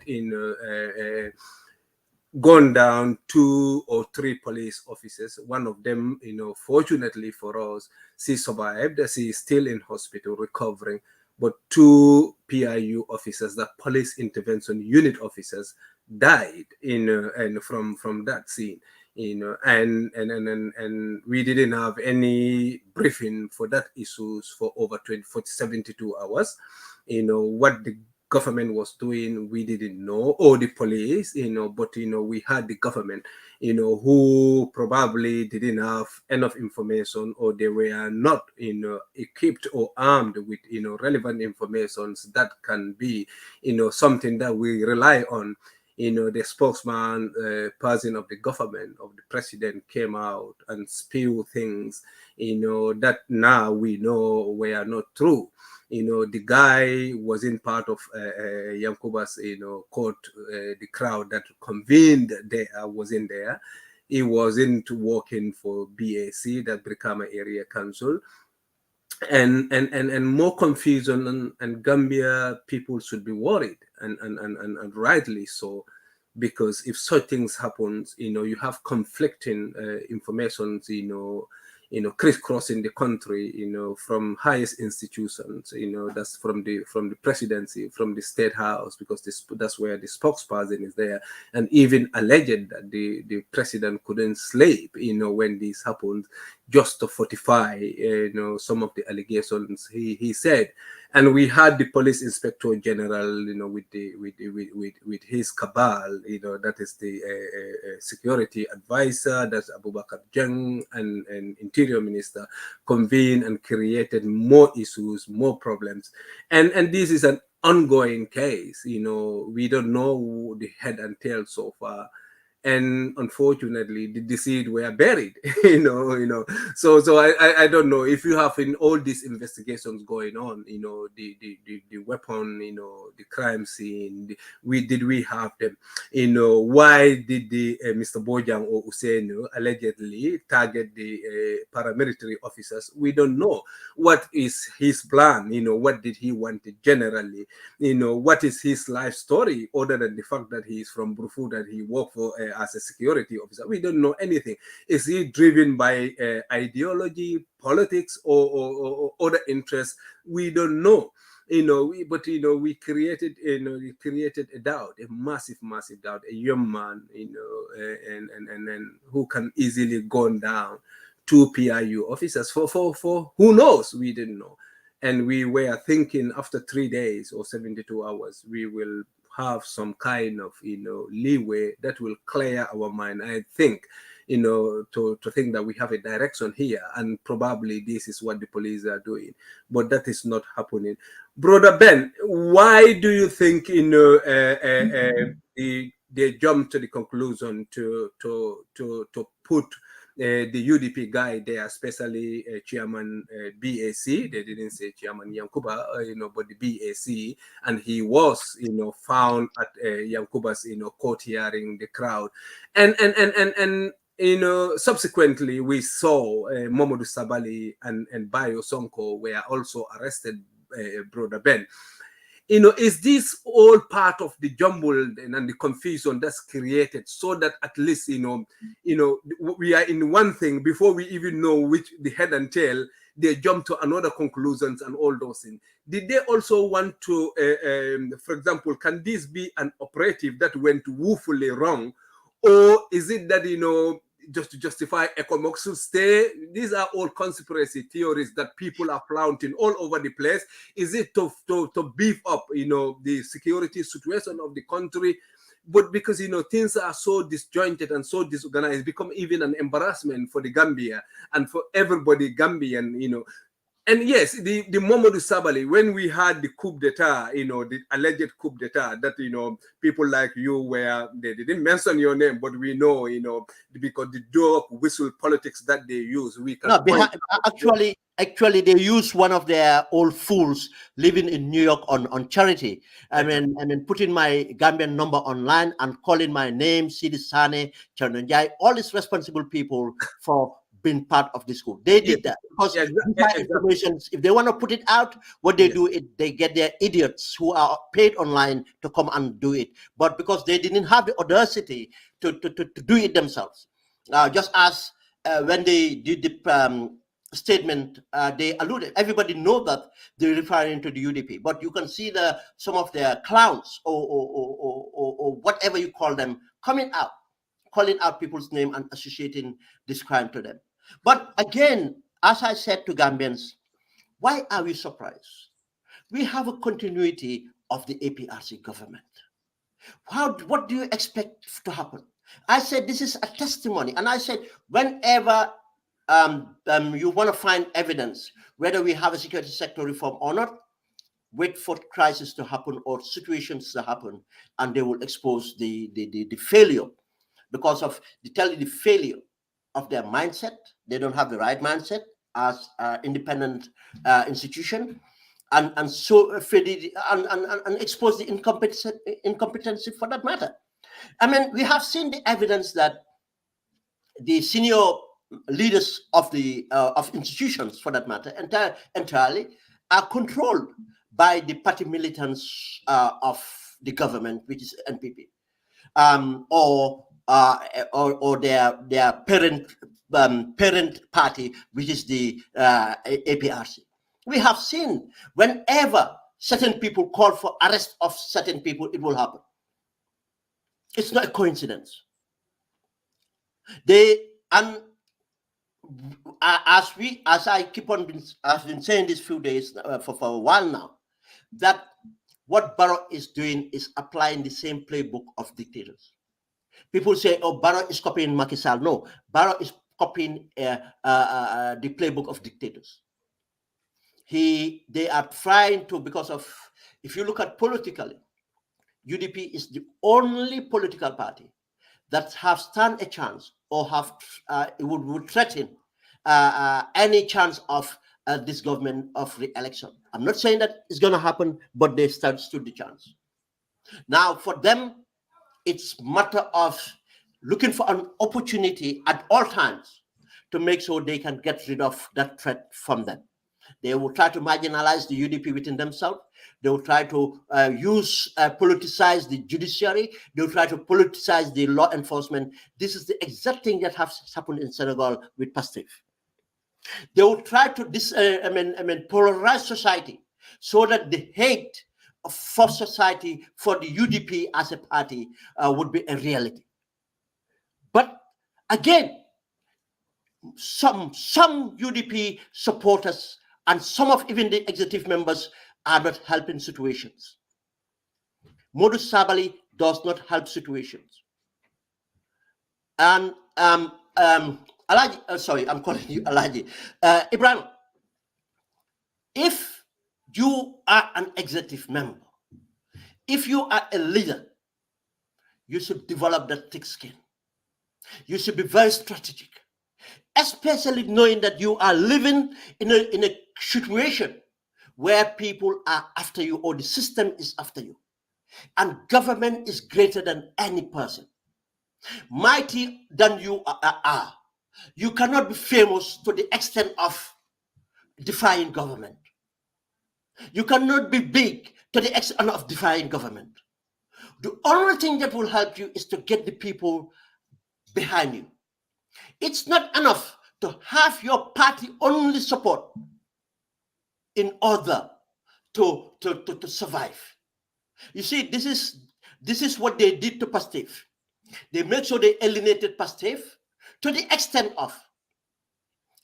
gone down 2 or 3 police officers. One of them, you know, fortunately for us, she survived. She is still in hospital recovering. But 2 PIU officers, the police intervention unit officers, died and from that scene, you know, and we didn't have any briefing for that issues for over 72 hours. You know, what the government was doing, we didn't know, or the police, you know, but, you know, we had the government, you know, who probably didn't have enough information, or they were not, you know, equipped or armed with, you know, relevant information that can be, you know, something that we rely on. You know, the spokesman person of the government, of the president, came out and spewed things, you know, that now we know were not true. You know, the guy wasn't part of Yankuba's, you know, court. The crowd that convened there wasn't there. He wasn't working for BAC, that Brikama Area Council. And more confusion, and Gambia people should be worried, and rightly so, because if such things happen, you know, you have conflicting information, you know, crisscrossing the country, you know, from highest institutions, you know, that's from the presidency, from the state house, because that's where the spokesperson is there, and even alleged that the president couldn't sleep, you know, when this happened, just to fortify, you know, some of the allegations he said. And we had the police inspector general, you know, with his cabal, you know, that is the security advisor, that's Abubakar Jang, and interior minister, convened and created more issues, more problems. And this is an ongoing case. You know, we don't know the head and tail so far. And unfortunately, the deceased were buried, you know. So I don't know if you have in all these investigations going on, you know, the weapon, you know, the crime scene, we have them, you know. Why did the Mr. Bojang or Usainu allegedly target the paramilitary officers? We don't know. What is his plan? You know, what did he want generally? You know, what is his life story other than the fact that he is from Brufu, that he worked for as a security officer? We don't know anything. Is he driven by ideology, politics, or other interests? We don't know. You know, but you know, we created a doubt, a massive doubt. A young man, you know, and who can easily go down 2 PIU officers for who knows? We didn't know. And we were thinking after 3 days or 72 hours, we will have some kind of, leeway that will clear our mind. I think, to think that we have a direction here, and probably this is what the police are doing, but that is not happening. Brother Ben, why do you think, they jump to the conclusion to put the UDP guy there, especially Chairman BAC? They didn't say Chairman Yankuba, but the BAC, and he was, found at Yankuba's, court hearing the crowd, and subsequently we saw Momodu Sabali and Bayo Sonko were also arrested, Brother Ben. Is this all part of the jumble and the confusion that's created, so that at least, we are in one thing before we even know which the head and tail, they jump to another conclusions and all those things? Did they also want to, for example, can this be an operative that went woefully wrong? Or is it that, just to justify 𝐒𝐻𝐿𝐤 stay? These are all conspiracy theories that people are flaunting all over the place. Is it to beef up, the security situation of the country? But because, things are so disjointed and so disorganized, become even an embarrassment for the Gambia and for everybody Gambian, And yes, the Momodu Sabali, when we had the coup d'etat, the alleged coup d'etat, that, people like you they didn't mention your name, but we know, because the dog whistle politics that they use, we can... No, actually, they use one of their old fools living in New York on charity. I mean, putting my Gambian number online and calling my name, Sidi Sane, 𝐂𝐻𝐿𝐤, all these responsible people for been part of this school. They did that because information, if they want to put it out, what they do is they get their idiots who are paid online to come and do it. But because they didn't have the audacity to do it themselves, just as when they did the statement, they alluded, everybody know that they're referring to the UDP, but you can see some of their clowns or whatever you call them coming out, calling out people's name and associating this crime to them. But again, as I said to Gambians, why are we surprised? We have a continuity of the APRC government. What do you expect to happen? I said this is a testimony, and I said whenever you want to find evidence whether we have a security sector reform or not, wait for crisis to happen or situations to happen, and they will expose the failure, because of the failure of their mindset. They don't have the right mindset as independent institution, and so and expose the incompetency for that matter. I mean, we have seen the evidence that the senior leaders of the of institutions, for that matter, entirely are controlled by the party militants of the government, which is NPP, or their parent party, which is the APRC. We have seen whenever certain people call for arrest of certain people, it will happen. It's not a coincidence. As I keep on I've been saying this few days for a while now, that what Barrow is doing is applying the same playbook of dictators. People say, oh, Barrow is copying Macky Sall. No, Barrow is copying the playbook of dictators. They are trying to, because of, if you look at politically, UDP is the only political party that have stand a chance or have would threaten any chance of this government of re-election. I'm not saying that it's going to happen, but they stood the chance. Now, for them, it's a matter of looking for an opportunity at all times to make sure they can get rid of that threat from them. They will try to marginalize the UDP within themselves. They will try to politicize the judiciary. They will try to politicize the law enforcement. This is the exact thing that has happened in Senegal with Pastef. They will try to polarize society so that the hate for society for the UDP as a party would be a reality. But again, some UDP supporters And some of even the executive members are not helping situations. Modus Sabali does not help situations. And Alaji, sorry, I'm calling you Alaji. Ibrahim, if you are an executive member, if you are a leader, you should develop that thick skin. You should be very strategic, especially knowing that you are living in a situation where people are after you, or the system is after you. And government is greater than any person. Mighty than you are. You cannot be famous to the extent of defying government. You cannot be big to the extent of defying government. The only thing that will help you is to get the people behind you. It's not enough to have your party only support in order to survive. You see, this is what they did to Pastef. They made sure they alienated Pastef to the extent of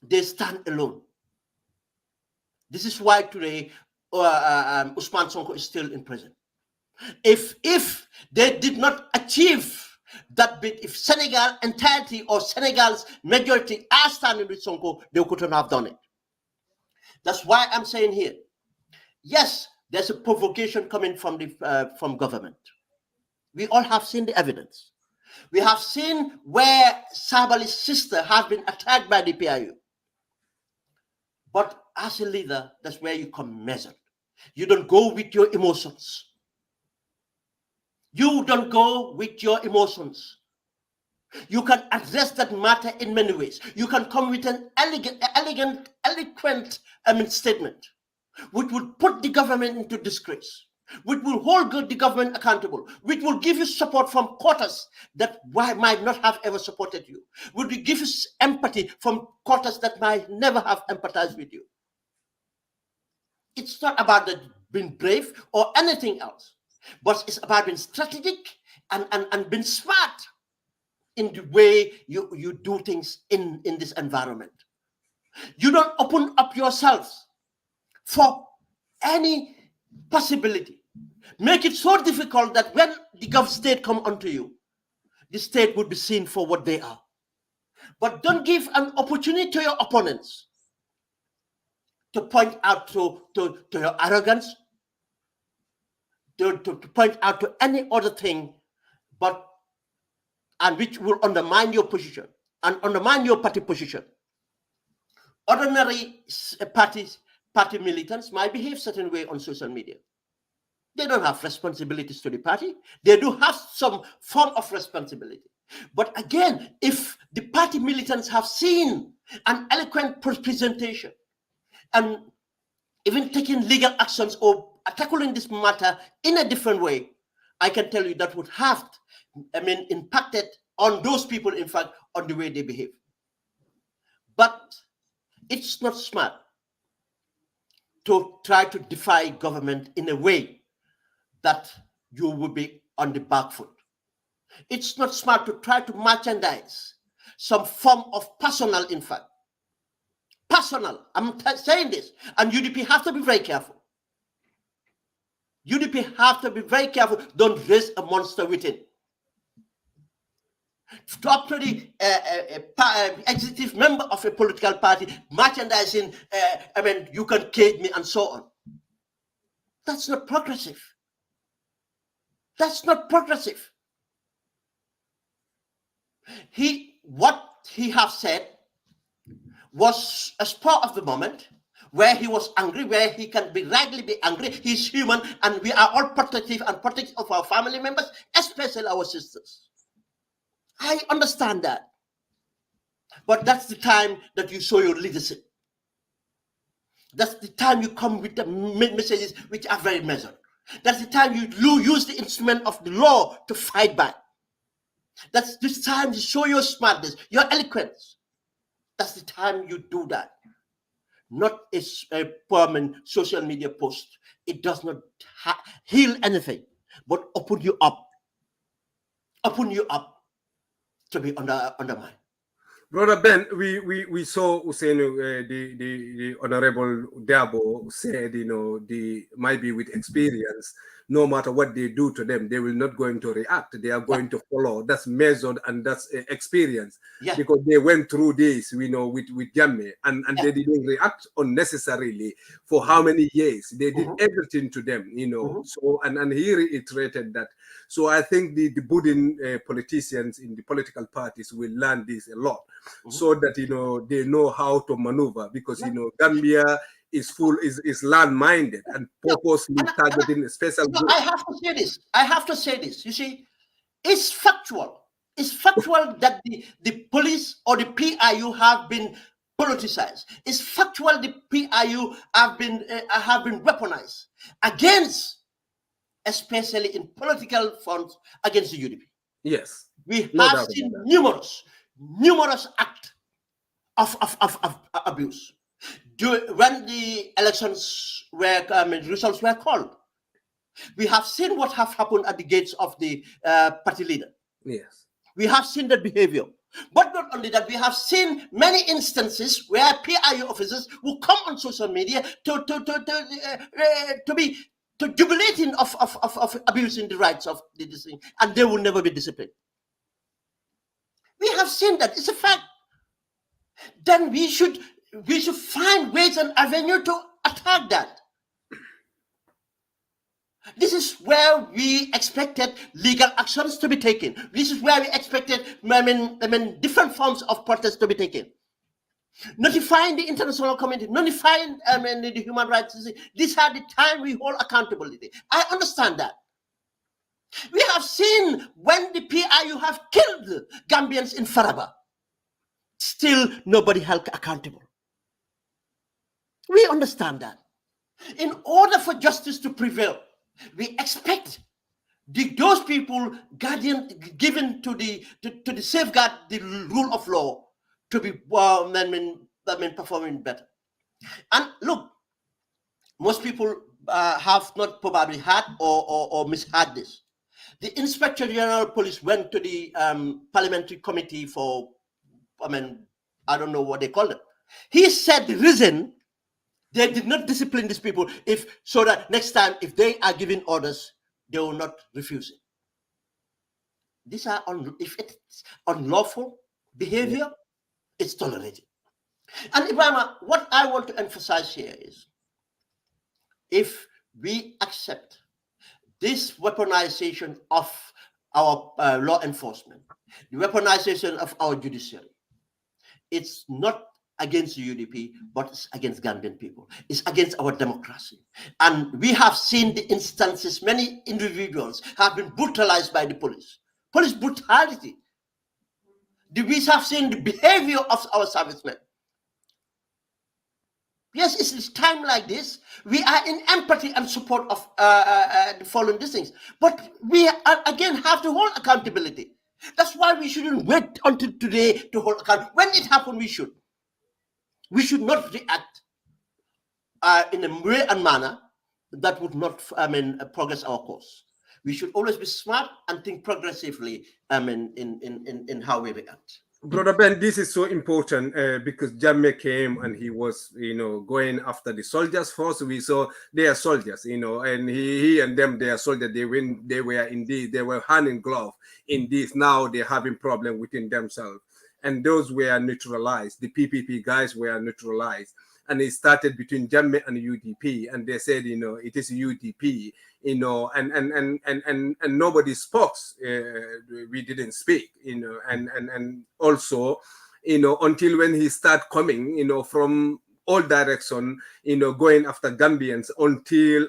they stand alone. This is why today Ousmane Sonko is still in prison. If they did not achieve that bit, if Senegal entirety or Senegal's majority are standing with Sonko, they couldn't have done it. That's why I'm saying here, yes, there's a provocation coming from the from government. We all have seen the evidence. We have seen where Sabali's sister has been attacked by the PIU. But as a leader, that's where you come measured. You don't go with your emotions. You don't go with your emotions. You can address that matter in many ways. You can come with an eloquent statement, which would put the government into disgrace, which will hold the government accountable, which will give you support from quarters that might not have ever supported you, which will give you empathy from quarters that might never have empathized with you. It's not about being brave or anything else, but it's about being strategic and being smart in the way you do things in this environment. You don't open up yourselves for any possibility. Make it so difficult that when the state come onto you, the state would be seen for what they are. But don't give an opportunity to your opponents to point out to your arrogance, to point out to any other thing, and which will undermine your position and undermine your party position. Ordinary party militants might behave certain way on social media. They don't have responsibilities to the party. They do have some form of responsibility. But again, if the party militants have seen an eloquent presentation and even taking legal actions or tackling this matter in a different way, I can tell you that would have, impacted on those people, in fact, on the way they behave. But it's not smart to try to defy government in a way that you will be on the back foot. It's not smart to try to merchandise some form of personal, in fact. Personal, I'm saying this, and UDP have to be very careful. UDP have to be very careful. Don't raise a monster within. Talk to the executive member of a political party, merchandising, you can cage me and so on. That's not progressive. That's not progressive. What he have said was a spur of the moment, where he was angry, where he can rightly be angry. He's human, and we are all protective of our family members, especially our sisters. I understand that. But that's the time that you show your leadership. That's the time you come with the messages which are very measured. That's the time you use the instrument of the law to fight back. That's this time you show your smartness, your eloquence. That's the time you do that. Not a permanent social media post. It does not heal anything, but open you up. Open you up to be undermined. Brother Ben, we saw Hussein, the Honorable Dabo said, might be with experience, no matter what they do to them, they will not going to react. They are going to follow. That's measured and that's experience. Yeah. Because they went through this, with Jammeh, and they didn't react unnecessarily for how many years. They did everything to them, So, and he reiterated that. So I think the budding politicians in the political parties will learn this a lot, so that they know how to maneuver, because Gambia is land-minded and purposely targeting a special group. I have to say this. You see, it's factual. It's factual that the police or the PIU have been politicized. It's factual the PIU have been weaponized against, especially in political fronts, against the UDP. Yes. We have seen numerous acts of abuse. When the elections results were called, we have seen what have happened at the gates of the party leader. Yes. We have seen that behavior. But not only that, we have seen many instances where PIU officers will come on social media to jubilating of abusing the rights of the thing, and they will never be disciplined. We have seen that. It's a fact. Then we should find ways and avenue to attack that. This is where we expected legal actions to be taken. This is where we expected different forms of protest to be taken. Notifying the international community, notifying the human rights. These are the time we hold accountability. I understand that. We have seen when the PIU have killed Gambians in Faraba. Still, nobody held accountable. We understand that. In order for justice to prevail, we expect those people given to the safeguard the rule of law to be performing better. And look, most people have not probably had or misheard this. The Inspector General of Police went to the parliamentary committee for, I don't know what they call it. He said the reason they did not discipline these people so that next time if they are giving orders, they will not refuse it. These are if it's unlawful behavior, it's tolerated. And Ebrima, what I want to emphasize here is, if we accept this weaponization of our law enforcement, the weaponization of our judiciary, it's not against the UDP, but it's against Gambian people. It's against our democracy. And we have seen the instances, many individuals have been brutalized by the police. Police brutality. We have seen the behavior of our servicemen. Yes, it's time like this. We are in empathy and support of the following these things. But we again have to hold accountability. That's why we shouldn't wait until today to hold account. When it happens, we should. We should not react in a way and manner that would not, progress our cause. We should always be smart and think progressively, in how we react. Brother Ben, this is so important because Jammeh came and he was, going after the soldiers first. We saw they are soldiers, and he and them, they are soldiers. They were hand in glove in this. Now they're having problem within themselves. And those were neutralized. The PPP guys were neutralized. And it started between Jammeh and UDP. And they said, it is UDP, and nobody spoke. We didn't speak, and also, until when he started coming, from all direction, going after Gambians until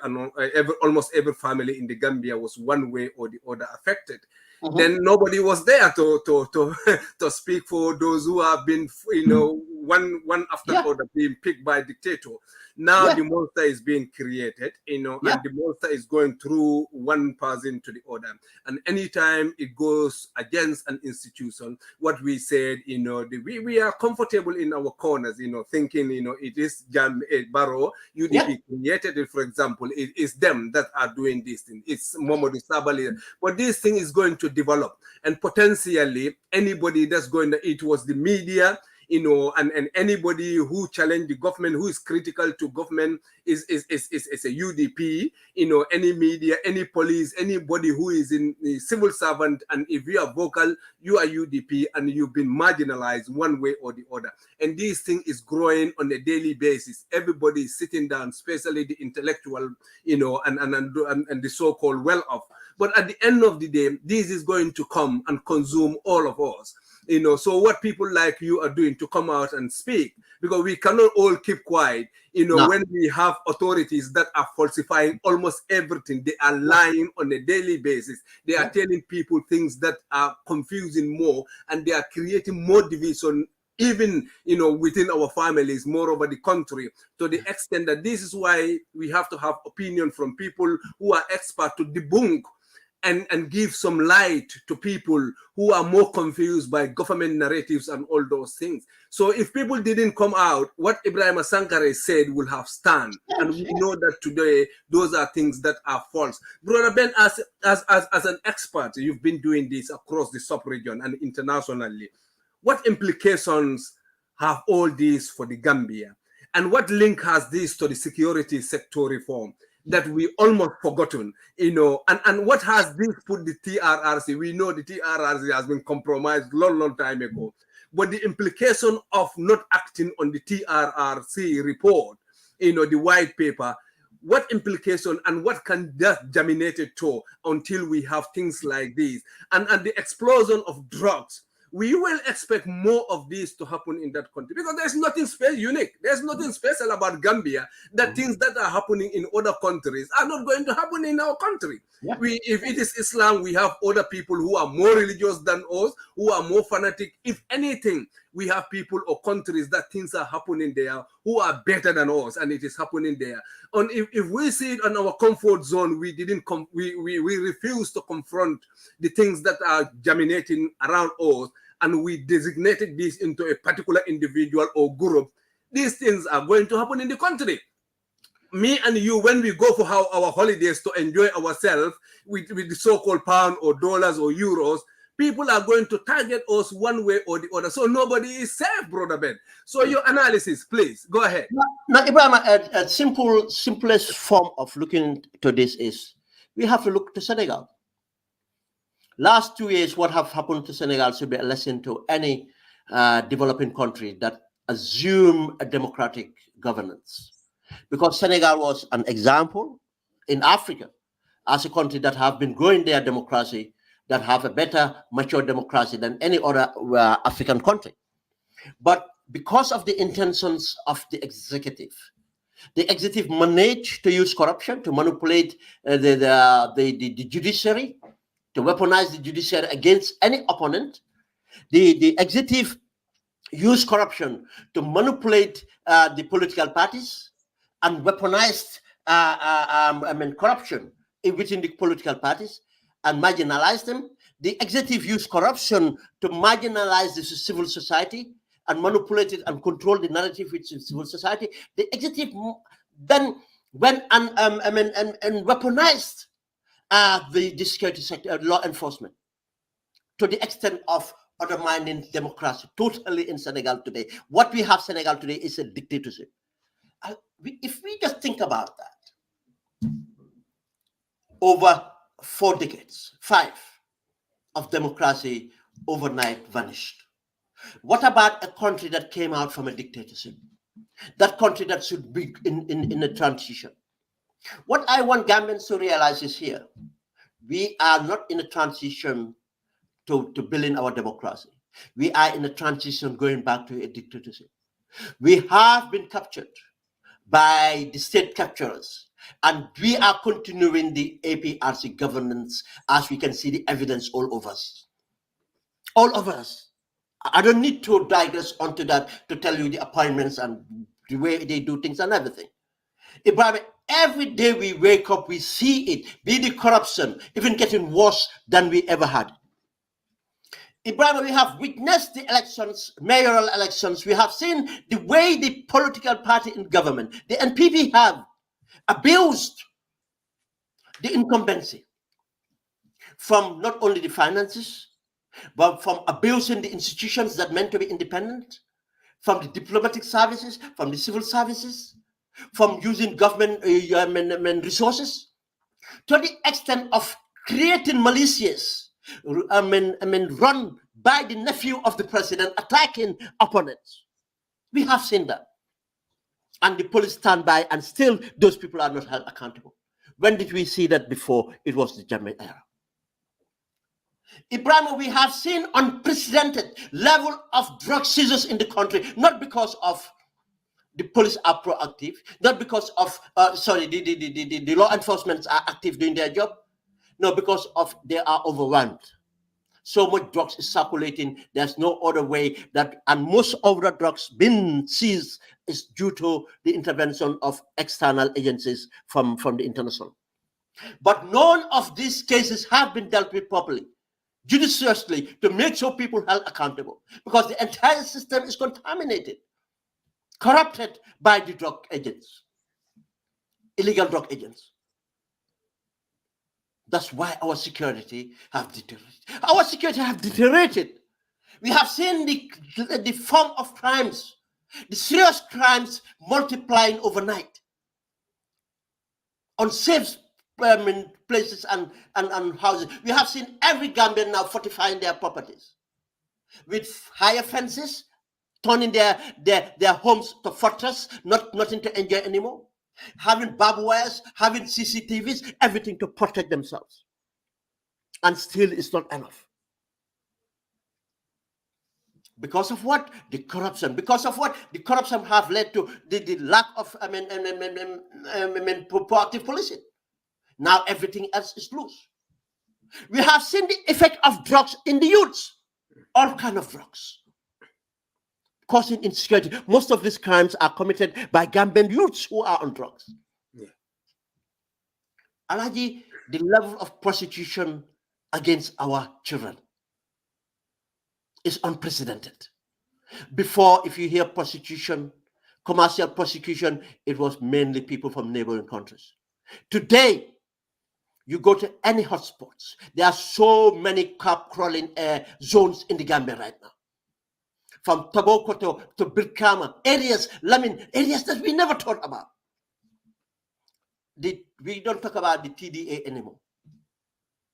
almost every family in the Gambia was one way or the other affected. Then nobody was there to speak for those who have been, one after the other being picked by dictator. Now the monster is being created, and the monster is going through one person to the other. And anytime it goes against an institution, what we said, we are comfortable in our corners, thinking, it is Barrow, UDP created it, for example, it is them that are doing this thing. It's Momodu Sabali. But this thing is going to develop, and potentially anybody that's going to, it was the media, and anybody who challenged the government, who is critical to government is a UDP, any media, any police, anybody who is in the civil servant, and if you are vocal, you are UDP, and you've been marginalized one way or the other. And this thing is growing on a daily basis. Everybody is sitting down, especially the intellectual, and the so-called well-off. But at the end of the day, this is going to come and consume all of us. So what people like you are doing to come out and speak, because we cannot all keep quiet, when we have authorities that are falsifying almost everything. They are lying on a daily basis. They are telling people things that are confusing more, and they are creating more division, even, within our families, more over the country, to the extent that this is why we have to have opinion from people who are expert to debunk and give some light to people who are more confused by government narratives and all those things. So if people didn't come out, what Ebrima Scattred said will have stand. And we know that today, those are things that are false. Brother Ben, as an expert, you've been doing this across the sub-region and internationally. What implications have all this for the Gambia? And what link has this to the security sector reform that we almost forgotten, and what has this put the TRRC? We know the TRRC has been compromised long time ago, but the implication of not acting on the TRRC report, the white paper, what implication and what can that germinate it to until we have things like this, and the explosion of drugs? We will expect more of this to happen in that country, because there's nothing unique. There's nothing special about Gambia, that things that are happening in other countries are not going to happen in our country. If it is Islam, we have other people who are more religious than us, who are more fanatic. If anything, we have people or countries that things are happening there who are better than us, and it is happening there. And if we see it on our comfort zone, we refuse to confront the things that are germinating around us, and we designated this into a particular individual or group. These things are going to happen in the country. Me and you, when we go for our holidays to enjoy ourselves with the so-called pound or dollars or euros, people are going to target us one way or the other. So nobody is safe, Brother Ben. So your analysis, please, go ahead. Now, Ebrima, a simplest form of looking to this is we have to look to Senegal. Last 2 years, what have happened to Senegal should be a lesson to any developing country that assume a democratic governance. Because Senegal was an example in Africa as a country that have been growing their democracy, that have a better, mature democracy than any other African country. But because of the intentions of the executive managed to use corruption to manipulate the judiciary, to weaponize the judiciary against any opponent. The executive used corruption to manipulate the political parties and weaponized corruption within the political parties and marginalize them. The executive used corruption to marginalize the civil society and manipulate it and control the narrative within civil society. The executive then went and weaponized the security sector, law enforcement, to the extent of undermining democracy totally in Senegal today. What we have Senegal today is a dictatorship. If we just think about that, over 4 decades, 5 of democracy overnight vanished. What about a country that came out from a dictatorship? That country that should be in a transition. What I want Gambians to realize is here, we are not in a transition to building our democracy. We are in a transition going back to a dictatorship. We have been captured by the state capturers, and we are continuing the APRC governance, as we can see the evidence all over us. All of us. I don't need to digress onto that to tell you the appointments and the way they do things and everything. Ibrahim, every day we wake up, we see it, be the corruption, even getting worse than we ever had. Ibrahim, we have witnessed the elections, mayoral elections. We have seen the way the political party in government, the NPP, have abused the incumbency from not only the finances, but from abusing the institutions that meant to be independent, from the diplomatic services, from the civil services, from using government resources, to the extent of creating militias, run by the nephew of the president, attacking opponents. We have seen that. And the police stand by, and still those people are not held accountable. When did we see that before? It was the Jammeh era. Ibrahim, we have seen unprecedented level of drug seizures in the country, not because of the police are proactive, not because of, the law enforcement are active doing their job. No, because of they are overwhelmed. So much drugs is circulating. There's no other way that, and most of the drugs being seized is due to the intervention of external agencies from the international. But none of these cases have been dealt with properly, judiciously, to make sure people held accountable, because the entire system is contaminated, corrupted by the drug agents, illegal drug agents. That's why our security have deteriorated. Our security have deteriorated. We have seen the form of crimes, the serious crimes multiplying overnight. Unsafe places and houses. We have seen every Gambian now fortifying their properties with higher fences, turning their homes to fortress, nothing to enjoy anymore. Having barbed wires, having CCTVs, everything to protect themselves. And still it's not enough. Because of what? The corruption. Because of what? The corruption have led to the lack of proactive policing. Now everything else is loose. We have seen the effect of drugs in the youths. All kinds of drugs, causing insecurity. Most of these crimes are committed by Gambian youths who are on drugs. Yeah. Alaji, the level of prostitution against our children is unprecedented. Before, if you hear prostitution, commercial prostitution, it was mainly people from neighboring countries. Today, you go to any hotspots, there are so many crab-crawling zones in the Gambia right now. From Tobacco to Birkama, areas that we never thought about. We don't talk about the TDA anymore.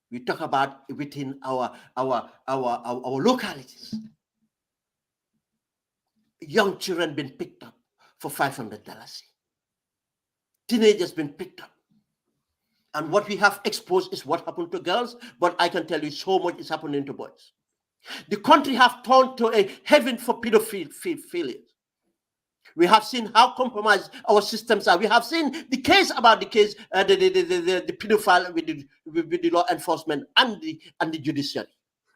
We talk about within our localities. Young children been picked up for $500. Teenagers been picked up. And what we have exposed is what happened to girls, but I can tell you so much is happening to boys. The country have turned to a heaven for pedophilia. We have seen how compromised our systems are. We have seen the case about the pedophile with the law enforcement and the judiciary.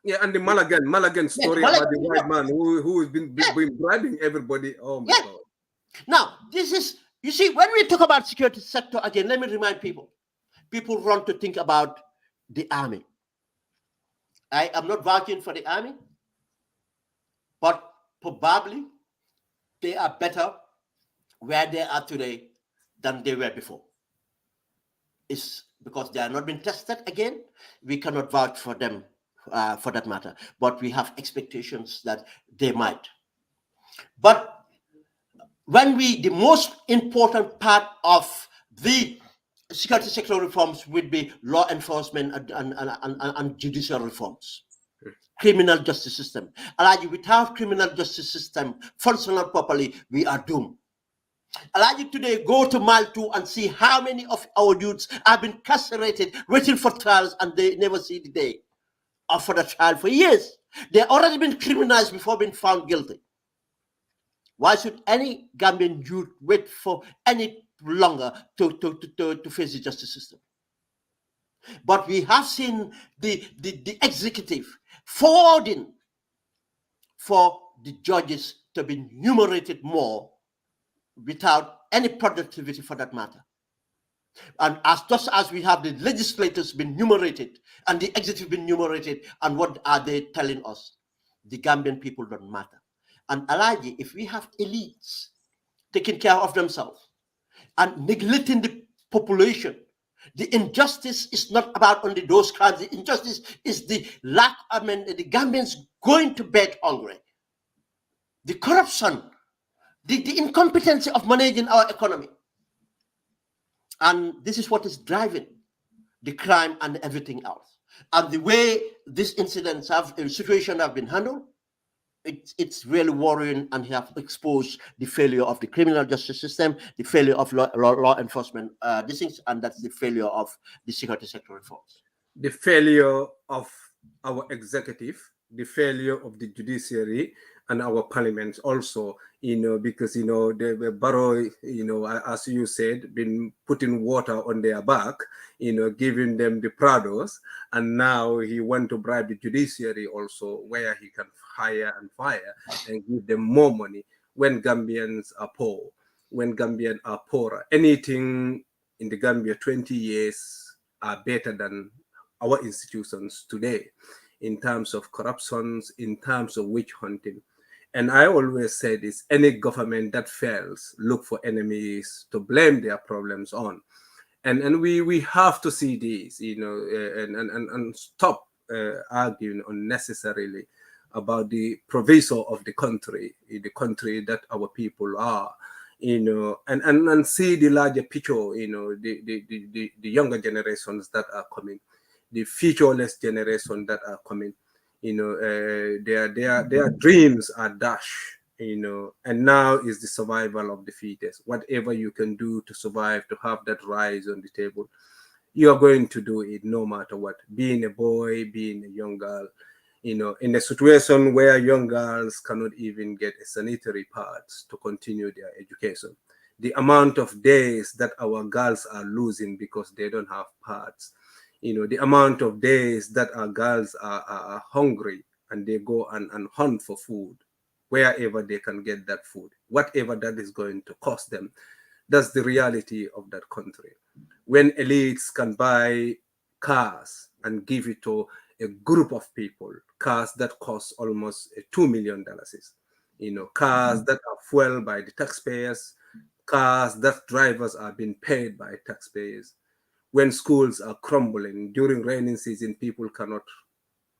Yeah, and the Malagan story about the white man who has been bribing everybody. Oh my God. Now, this is, you see, when we talk about security sector, again, let me remind people run to think about the army. I am not vouching for the army, but probably they are better where they are today than they were before. It's because they are not been tested again. We cannot vouch for them for that matter, but we have expectations that they might. But when the most important part of the security sector reforms would be law enforcement and judicial reforms. Criminal justice system. Alaji, without criminal justice system functional properly, we are doomed. Alaji, today go to Mile 2 and see how many of our youths have been incarcerated, waiting for trials, and they never see the day or for the trial for years. They already been criminalized before being found guilty. Why should any Gambian youth wait for any longer to face the justice system? But we have seen the executive forwarding for the judges to be numerated more without any productivity for that matter. And just as we have the legislators been numerated and the executive been numerated, and what are they telling us? The Gambian people don't matter. And Alaji, if we have elites taking care of themselves and neglecting the population, the injustice is not about only those crimes. The injustice is the lack, the Gambians going to bed hungry. The corruption, the incompetency of managing our economy. And this is what is driving the crime and everything else. And the way these incidents situation have been handled, it's really worrying, and have exposed the failure of the criminal justice system, the failure of law enforcement, and that's the failure of the security sector reforms. The failure of our executive, the failure of the judiciary, and our parliament also, because, the Barrow, as you said, been putting water on their back, giving them the prados, and now he want to bribe the judiciary also, where he can hire and fire and give them more money when Gambians are poor, when Gambians are poorer. Anything in the Gambia 20 years are better than our institutions today in terms of corruptions, in terms of witch hunting. And I always say this: any government that fails, look for enemies to blame their problems on. And we have to see this, and stop arguing unnecessarily about the proviso of the country that our people are, and see the larger picture, the younger generations that are coming, the featureless generation that are coming. Their dreams are dashed, and now is the survival of the fittest. Whatever you can do to survive, to have that rise on the table, you are going to do it no matter what. Being a boy, being a young girl, in a situation where young girls cannot even get a sanitary pads to continue their education. The amount of days that our girls are losing because they don't have pads, the amount of days that our girls are hungry and they go and hunt for food wherever they can get that food, whatever that is going to cost them. That's the reality of that country. When elites can buy cars and give it to a group of people, cars that cost almost $2 million, cars that are fueled by the taxpayers, cars that drivers are being paid by taxpayers. When schools are crumbling during rainy season, people cannot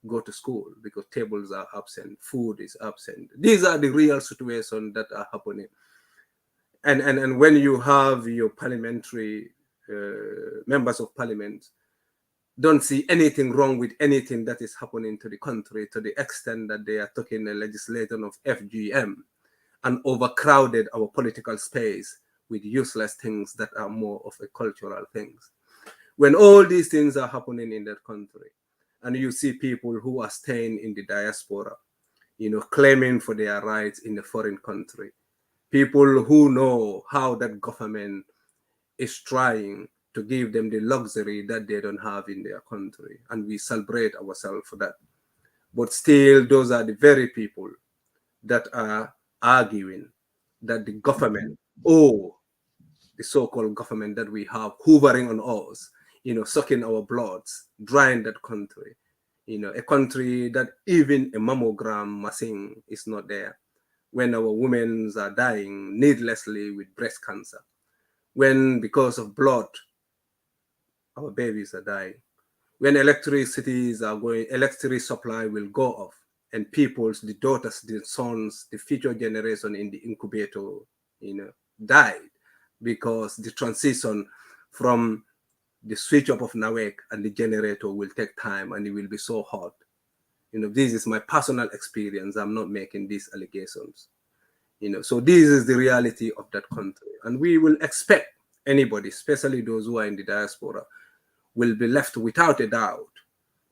go to school because tables are absent, food is absent. These are the real situations that are happening. And when you have your parliamentary members of parliament don't see anything wrong with anything that is happening to the country, to the extent that they are talking a legislation of FGM and overcrowded our political space with useless things that are more of a cultural things. When all these things are happening in that country, and you see people who are staying in the diaspora, claiming for their rights in a foreign country, people who know how that government is trying to give them the luxury that they don't have in their country, and we celebrate ourselves for that. But still, those are the very people that are arguing that the government, or the so-called government that we have hovering on us, sucking our bloods, drying that country, a country that even a mammogram machine is not there, when our women are dying needlessly with breast cancer, when because of blood, our babies are dying, when electricity supply will go off, and the daughters, the sons, the future generation in the incubator, died because the transition from the switch up of NAWEC and the generator will take time and it will be so hot. This is my personal experience. I'm not making these allegations. So this is the reality of that country. And we will expect anybody, especially those who are in the diaspora, will be left without a doubt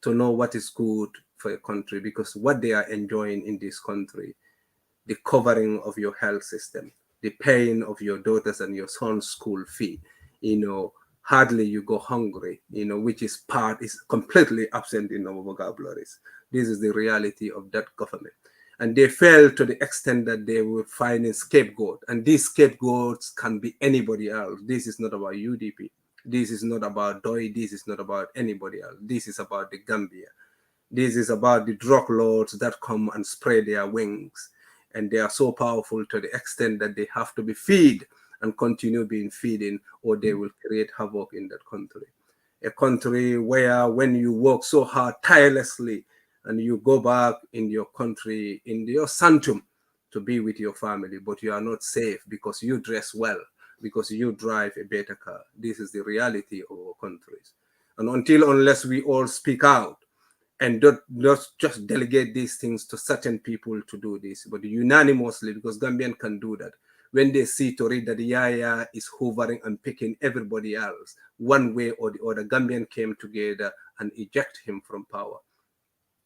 to know what is good for a country, because what they are enjoying in this country, the covering of your health system, the paying of your daughters and your son's school fee, hardly you go hungry, which is completely absent in our vocabularies. This is the reality of that government. And they fell to the extent that they were finding scapegoat. And these scapegoats can be anybody else. This is not about UDP. This is not about DOI. This is not about anybody else. This is about the Gambia. This is about the drug lords that come and spread their wings. And they are so powerful to the extent that they have to be fed and continue being feeding, or they will create havoc in that country. A country where when you work so hard, tirelessly, and you go back in your country, in your sanctum, to be with your family, but you are not safe because you dress well, because you drive a better car. This is the reality of our countries. And unless we all speak out and not just delegate these things to certain people to do this, but unanimously, because Gambian can do that. When they see to read that Yaya is hovering and picking everybody else, one way or the other, Gambian came together and eject him from power.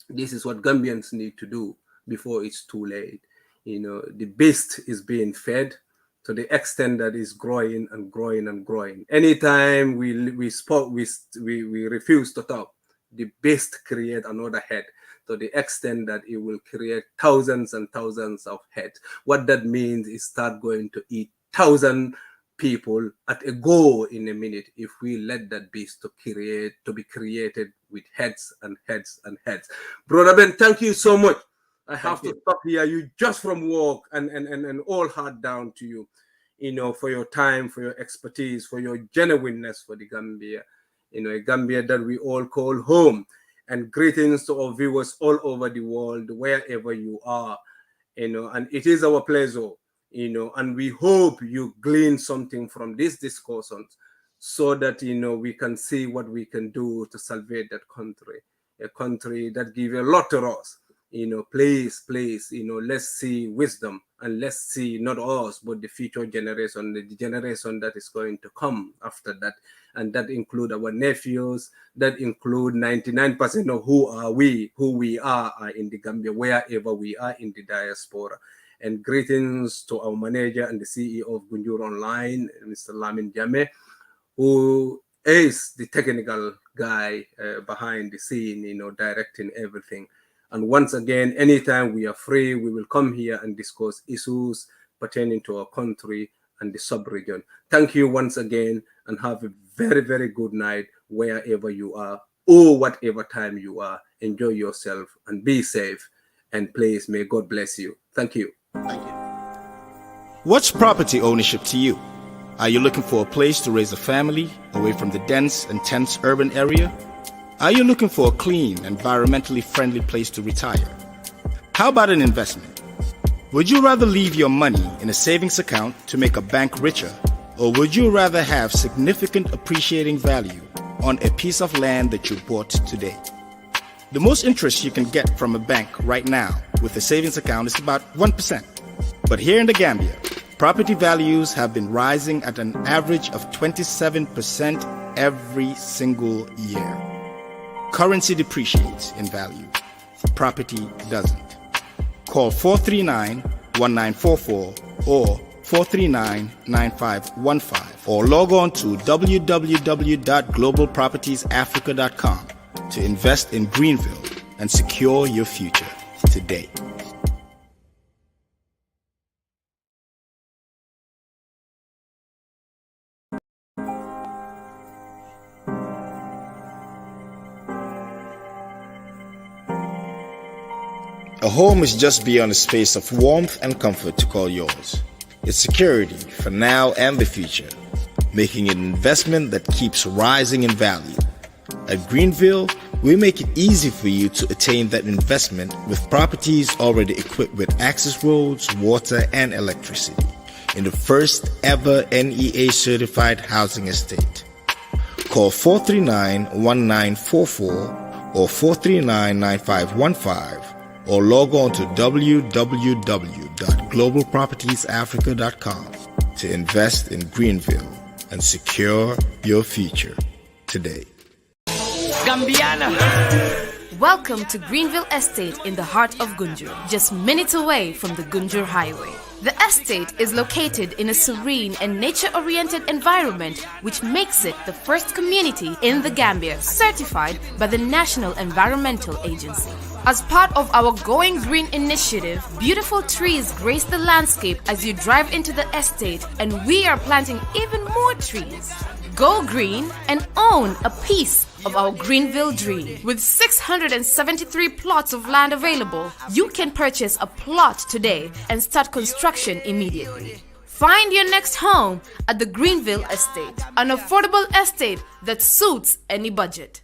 This is what Gambians need to do before it's too late. You know, the beast is being fed to the extent that it's growing and growing and growing. Anytime we refuse to talk, the beast create another head to the extent that it will create thousands and thousands of heads. What that means is start going to eat 1,000 people at a go in a minute if we let that beast to be created with heads and heads and heads. Brother Ben, thank you so much. I have to stop here. You just from work, and all heart down to you, you know, for your time, for your expertise, for your genuineness for the Gambia, you know, a Gambia that we all call home. And greetings to our viewers all over the world, wherever you are, you know, and it is our pleasure, you know, and we hope you glean something from these discussions so that, you know, we can see what we can do to salvage that country, a country that gives a lot to us. You know, please, you know, let's see wisdom, and let's see not us, but the future generation, the generation that is going to come after that. And that include our nephews, that include 99% of who we are in the Gambia, wherever we are in the diaspora. And greetings to our manager and the CEO of Gunjur Online, Mr. Sulayman Janneh, who is the technical guy behind the scene, you know, directing everything. And once again, anytime we are free, we will come here and discuss issues pertaining to our country and the sub-region. Thank you once again, and have a very, very good night wherever you are, or whatever time you are. Enjoy yourself and be safe. And please, may God bless you. Thank you. Thank you. What's property ownership to you? Are you looking for a place to raise a family away from the dense and tense urban area? Are you looking for a clean, environmentally friendly place to retire? How about an investment? Would you rather leave your money in a savings account to make a bank richer, or would you rather have significant appreciating value on a piece of land that you bought today? The most interest you can get from a bank right now with a savings account is about 1%. But here in the Gambia, property values have been rising at an average of 27% every single year. Currency depreciates in value. Property doesn't. Call 439-1944 or 439-9515 or log on to www.globalpropertiesafrica.com to invest in Greenville and secure your future today. A home is just beyond a space of warmth and comfort to call yours. It's security for now and the future, making it an investment that keeps rising in value. At Greenville, we make it easy for you to attain that investment with properties already equipped with access roads, water, and electricity in the first ever NEA certified housing estate. Call 439-1944 or 439-9515 or log on to www.globalpropertiesafrica.com to invest in Greenville and secure your future today. Gambiana! Welcome to Greenville Estate in the heart of Gunjur, just minutes away from the Gunjur Highway. The estate is located in a serene and nature-oriented environment, which makes it the first community in the Gambia certified by the National Environmental Agency. As part of our Going Green initiative, beautiful trees grace the landscape as you drive into the estate, and we are planting even more trees. Go green and own a piece of our Greenville dream. With 673 plots of land available, you can purchase a plot today and start construction immediately. Find your next home at the Greenville Estate, an affordable estate that suits any budget.